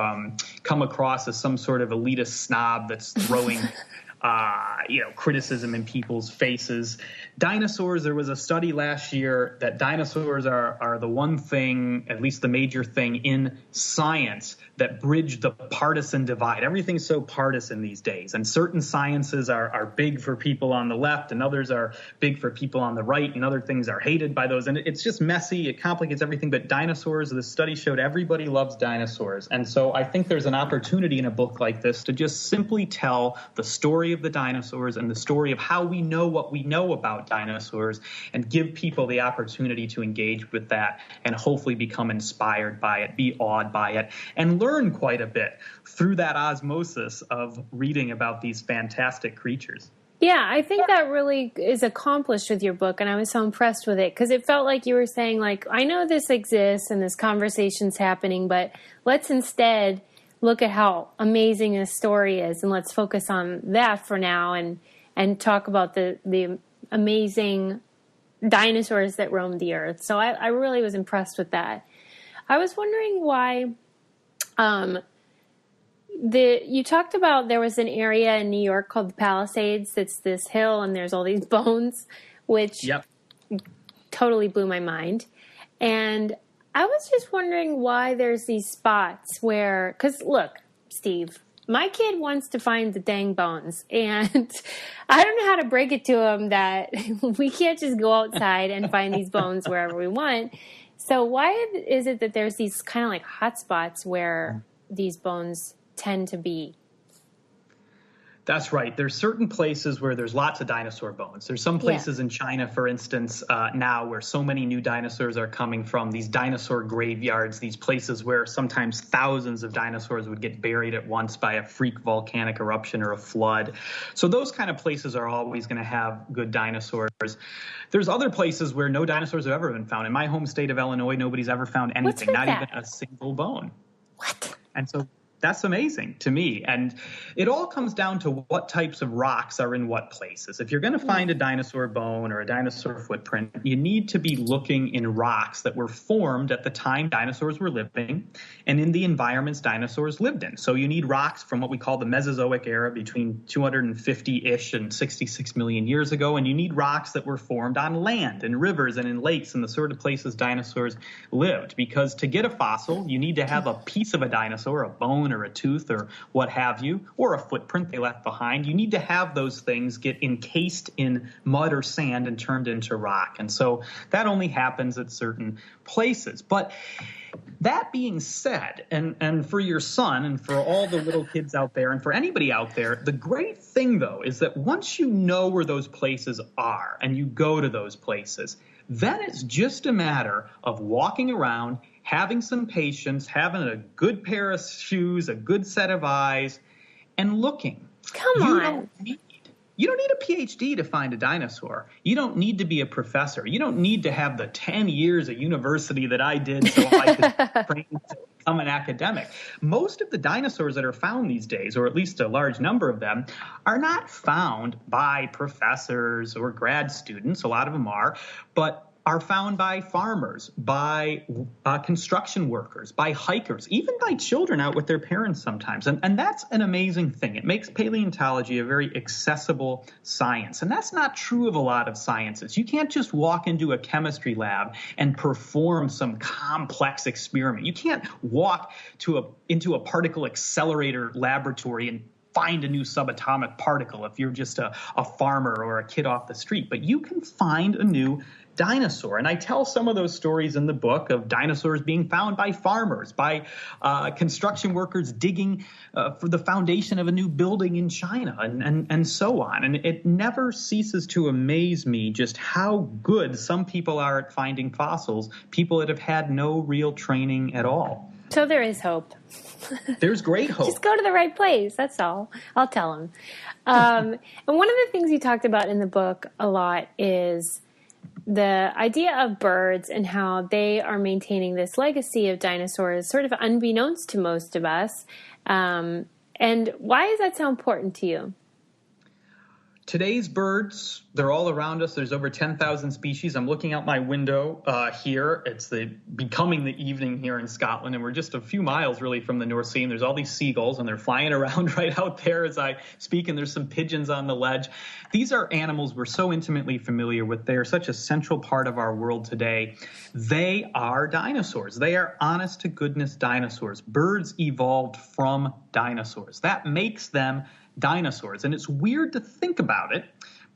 Speaker 3: come across as some sort of elitist snob that's throwing criticism in people's faces. Dinosaurs, there was a study last year that dinosaurs are the one thing, at least the major thing in science, that bridge the partisan divide. Everything's so partisan these days, and certain sciences are big for people on the left, and others are big for people on the right, and other things are hated by those. And it's just messy. It complicates everything. But dinosaurs, the study showed everybody loves dinosaurs. And so I think there's an opportunity in a book like this to just simply tell the story of the dinosaurs and the story of how we know what we know about dinosaurs, and give people the opportunity to engage with that and hopefully become inspired by it, be awed by it, and learn quite a bit through that osmosis of reading about these fantastic creatures.
Speaker 1: Yeah, I think that really is accomplished with your book, and I was so impressed with it because it felt like you were saying, like, I know this exists and this conversation's happening, but let's instead look at how amazing this story is, and let's focus on that for now and talk about the amazing dinosaurs that roamed the earth. So I really was impressed with that. I was wondering why you talked about there was an area in New York called the Palisades. That's this hill, and there's all these bones, which totally blew my mind. And I was just wondering why there's these spots where, because look, Steve, my kid wants to find the dang bones, and I don't know how to break it to him that we can't just go outside and find these bones wherever we want. So why is it that there's these kind of like hot spots where these bones tend to be?
Speaker 3: That's right. There's certain places where there's lots of dinosaur bones. There's some places in China, for instance, now where so many new dinosaurs are coming from, these dinosaur graveyards, these places where sometimes thousands of dinosaurs would get buried at once by a freak volcanic eruption or a flood. So those kind of places are always going to have good dinosaurs. There's other places where no dinosaurs have ever been found. In my home state of Illinois, nobody's ever found anything, not even a single bone.
Speaker 1: What?
Speaker 3: And so that's amazing to me. And it all comes down to what types of rocks are in what places. If you're going to find a dinosaur bone or a dinosaur footprint, you need to be looking in rocks that were formed at the time dinosaurs were living and in the environments dinosaurs lived in. So you need rocks from what we call the Mesozoic era between 250-ish and 66 million years ago. And you need rocks that were formed on land and rivers and in lakes and the sort of places dinosaurs lived. Because to get a fossil, you need to have a piece of a dinosaur, a bone or a tooth or what have you, or a footprint they left behind. You need to have those things get encased in mud or sand and turned into rock. And so that only happens at certain places. But that being said, and for your son and for all the little kids out there and for anybody out there, the great thing, though, is that once you know where those places are and you go to those places, then it's just a matter of walking around, having some patience, having a good pair of shoes, a good set of eyes, and looking.
Speaker 1: Come on.
Speaker 3: You don't need a PhD to find a dinosaur. You don't need to be a professor. You don't need to have the 10 years at university that I did so I could train to become an academic. Most of the dinosaurs that are found these days, or at least a large number of them, are not found by professors or grad students. A lot of them are, but are found by farmers, by construction workers, by hikers, even by children out with their parents sometimes. And that's an amazing thing. It makes paleontology a very accessible science. And that's not true of a lot of sciences. You can't just walk into a chemistry lab and perform some complex experiment. You can't walk into a particle accelerator laboratory and find a new subatomic particle if you're just a farmer or a kid off the street. But you can find a new dinosaur. And I tell some of those stories in the book of dinosaurs being found by farmers, by construction workers digging for the foundation of a new building in China, and so on. And it never ceases to amaze me just how good some people are at finding fossils, people that have had no real training at all.
Speaker 1: So there is hope.
Speaker 3: There's great hope.
Speaker 1: Just go to the right place. That's all. I'll tell him. And one of the things you talked about in the book a lot is the idea of birds and how they are maintaining this legacy of dinosaurs sort of unbeknownst to most of us. And why is that so important to you?
Speaker 3: Today's birds, they're all around us. There's over 10,000 species. I'm looking out my window here. It's becoming the evening here in Scotland, and we're just a few miles really from the North Sea. And there's all these seagulls, and they're flying around right out there as I speak, and there's some pigeons on the ledge. These are animals we're so intimately familiar with. They are such a central part of our world today. They are dinosaurs. They are honest-to-goodness dinosaurs. Birds evolved from dinosaurs. That makes them dinosaurs. And it's weird to think about it,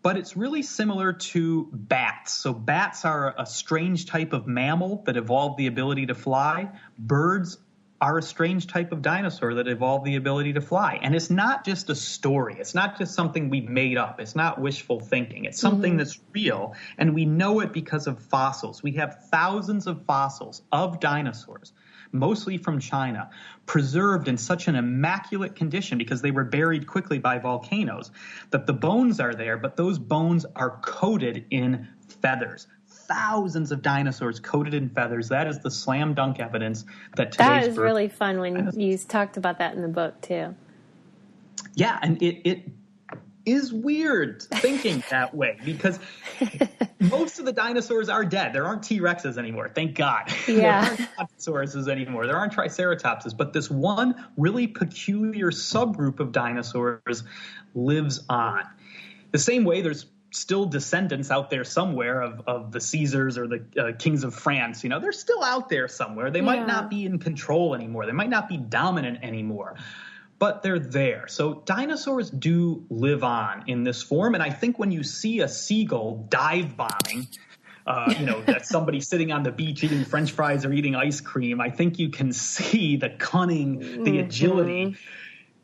Speaker 3: but it's really similar to bats. So bats are a strange type of mammal that evolved the ability to fly. Birds are a strange type of dinosaur that evolved the ability to fly. And it's not just a story. It's not just something we made up. It's not wishful thinking. It's something that's real, and we know it because of fossils. We have thousands of fossils of dinosaurs. mostly from China, preserved in such an immaculate condition because they were buried quickly by volcanoes, that the bones are there, but those bones are coated in feathers. Thousands of dinosaurs coated in feathers. That is the slam dunk evidence that today's
Speaker 1: That is really fun when you talked about that in the book too.
Speaker 3: Yeah, and it is weird thinking that way because most of the dinosaurs are dead. There aren't T-Rexes anymore, thank God.
Speaker 1: Yeah.
Speaker 3: There aren't Brontosaurus anymore. There aren't Triceratopses. But this one really peculiar subgroup of dinosaurs lives on. The same way there's still descendants out there somewhere of the Caesars or the kings of France. You know, they're still out there somewhere. They might not be in control anymore. They might not be dominant anymore. But they're there. So dinosaurs do live on in this form. And I think when you see a seagull dive bombing, that's somebody sitting on the beach eating French fries or eating ice cream, I think you can see the cunning, the agility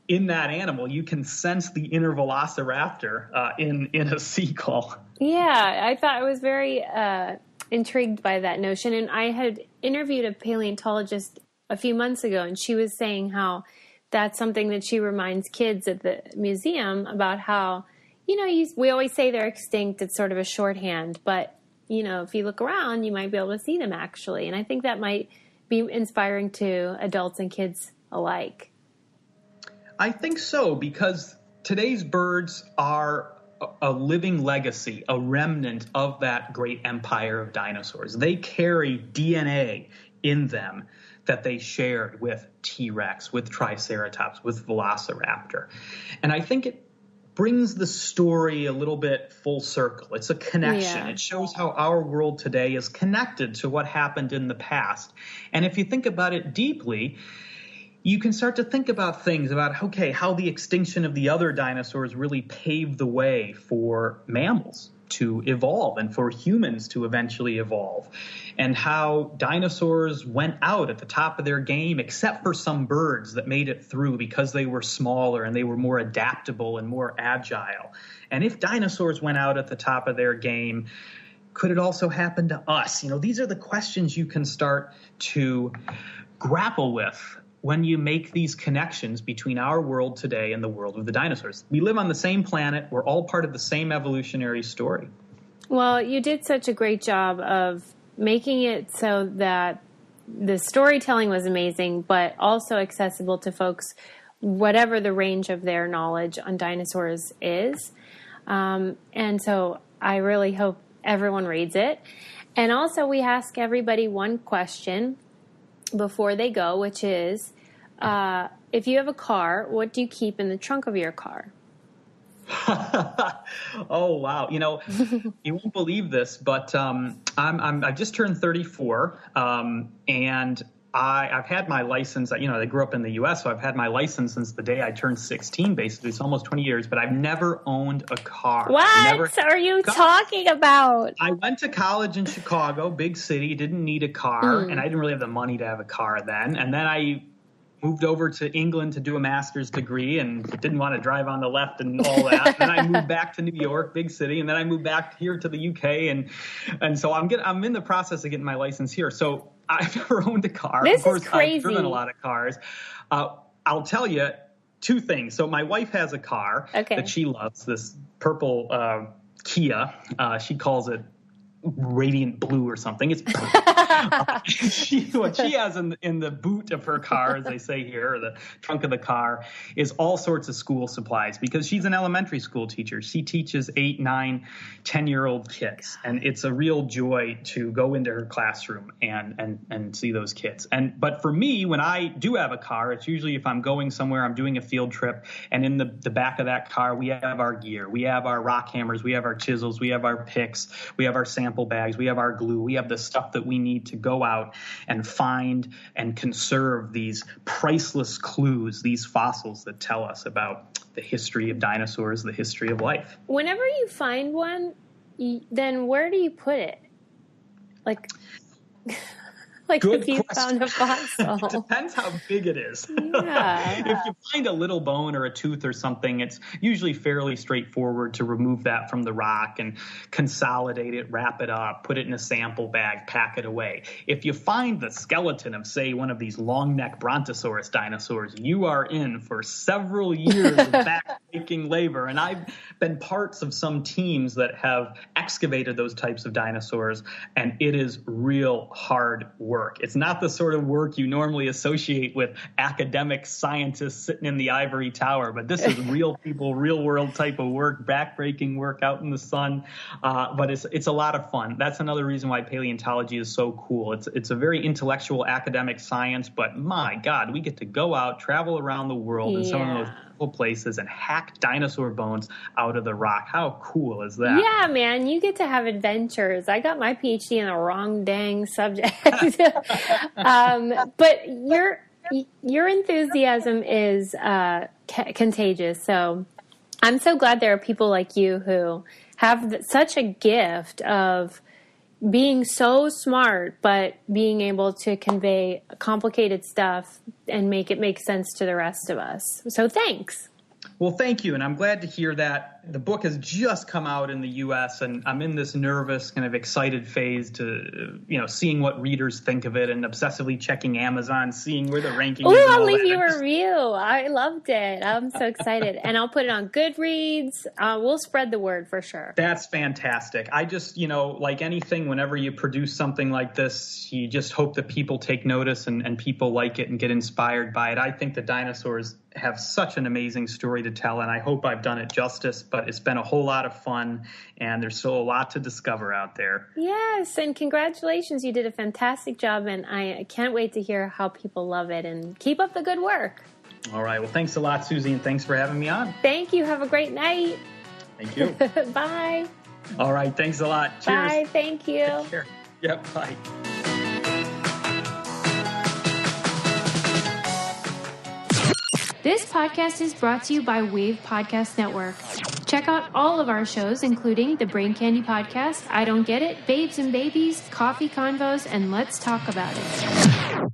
Speaker 3: in that animal. You can sense the inner velociraptor in a seagull.
Speaker 1: Yeah, I thought I was very intrigued by that notion. And I had interviewed a paleontologist a few months ago, and she was saying how that's something that she reminds kids at the museum about how, we always say they're extinct. It's sort of a shorthand, but, if you look around, you might be able to see them actually. And I think that might be inspiring to adults and kids alike.
Speaker 3: I think so, because today's birds are a living legacy, a remnant of that great empire of dinosaurs. They carry DNA in them that they shared with T-Rex, with Triceratops, with Velociraptor. And I think it brings the story a little bit full circle. It's a connection. Yeah. It shows how our world today is connected to what happened in the past. And if you think about it deeply, you can start to think about things about, okay, how the extinction of the other dinosaurs really paved the way for mammals to evolve and for humans to eventually evolve, and how dinosaurs went out at the top of their game, except for some birds that made it through because they were smaller and they were more adaptable and more agile. And if dinosaurs went out at the top of their game, could it also happen to us? These are the questions you can start to grapple with when you make these connections between our world today and the world of the dinosaurs. We live on the same planet. We're all part of the same evolutionary story.
Speaker 1: Well, you did such a great job of making it so that the storytelling was amazing, but also accessible to folks, whatever the range of their knowledge on dinosaurs is. And so I really hope everyone reads it. And also we ask everybody one question before they go, which is, if you have a car, what do you keep in the trunk of your car?
Speaker 3: Oh, wow. You won't believe this, but I just turned 34, and I've had my license. I grew up in the U.S., so I've had my license since the day I turned 16, basically. It's almost 20 years, but I've never owned a car.
Speaker 1: What are you talking about?
Speaker 3: I went to college in Chicago, big city, didn't need a car, and I didn't really have the money to have a car then. And then I moved over to England to do a master's degree and didn't want to drive on the left and all that. And then I moved back to New York, big city, and then I moved back here to the UK, and so I'm in the process of getting my license here. So I've never owned a car.
Speaker 1: This
Speaker 3: of course,
Speaker 1: is crazy.
Speaker 3: I've driven a lot of cars. I'll tell you two things. So my wife has a car that she loves, this purple Kia. She calls it radiant blue or something. It's what she has in the boot of her car, as they say here, or the trunk of the car, is all sorts of school supplies, because she's an elementary school teacher. She teaches 8, 9, 10-year-old kids, and it's a real joy to go into her classroom and see those kids. But for me, when I do have a car, it's usually if I'm going somewhere, I'm doing a field trip, and in the back of that car, we have our gear. We have our rock hammers, we have our chisels, we have our picks, we have our sample bags, we have our glue, we have the stuff that we need to go out and find and conserve these priceless clues, these fossils that tell us about the history of dinosaurs, the history of life.
Speaker 1: Whenever you find one, then where do you put it? Like
Speaker 3: Good
Speaker 1: if you
Speaker 3: question.
Speaker 1: found a fossil.
Speaker 3: Depends how big it is.
Speaker 1: Yeah.
Speaker 3: If you find a little bone or a tooth or something, it's usually fairly straightforward to remove that from the rock and consolidate it, wrap it up, put it in a sample bag, pack it away. If you find the skeleton of, say, one of these long-neck brontosaurus dinosaurs, you are in for several years of back-breaking labor. And I've been parts of some teams that have excavated those types of dinosaurs, and it is real hard work. It's not the sort of work you normally associate with academic scientists sitting in the ivory tower, but this is real people, real world type of work, backbreaking work out in the sun. But it's a lot of fun. That's another reason why paleontology is so cool. It's a very intellectual academic science, but my God, we get to go out, travel around the world in some of those places and hack dinosaur bones out of the rock. How cool is that?
Speaker 1: Yeah, man, you get to have adventures. I got my PhD in the wrong dang subject. But your enthusiasm is contagious. So I'm so glad there are people like you who have such a gift of being so smart, but being able to convey complicated stuff and make it make sense to the rest of us. So thanks.
Speaker 3: Well, thank you. And I'm glad to hear that. The book has just come out in the U.S. and I'm in this nervous, kind of excited phase to, seeing what readers think of it and obsessively checking Amazon, seeing where the ranking is.
Speaker 1: Oh, I'll leave you a review. I loved it. I'm so excited. And I'll put it on Goodreads. We'll spread the word for sure.
Speaker 3: That's fantastic. I just, like anything, whenever you produce something like this, you just hope that people take notice and people like it and get inspired by it. I think the dinosaurs have such an amazing story to tell, and I hope I've done it justice, but it's been a whole lot of fun, and there's still a lot to discover out there.
Speaker 1: Yes, and congratulations. You did a fantastic job, and I can't wait to hear how people love it, and keep up the good work.
Speaker 3: All right. Well, thanks a lot, Susie, and thanks for having me on.
Speaker 1: Thank you. Have a great night.
Speaker 3: Thank you.
Speaker 1: Bye.
Speaker 3: All right. Thanks a lot. Cheers.
Speaker 1: Bye. Thank you.
Speaker 3: Take care. Yep. Bye.
Speaker 1: This podcast is brought to you by Wave Podcast Network. Check out all of our shows, including the Brain Candy Podcast, I Don't Get It, Babes and Babies, Coffee Convos, and Let's Talk About It.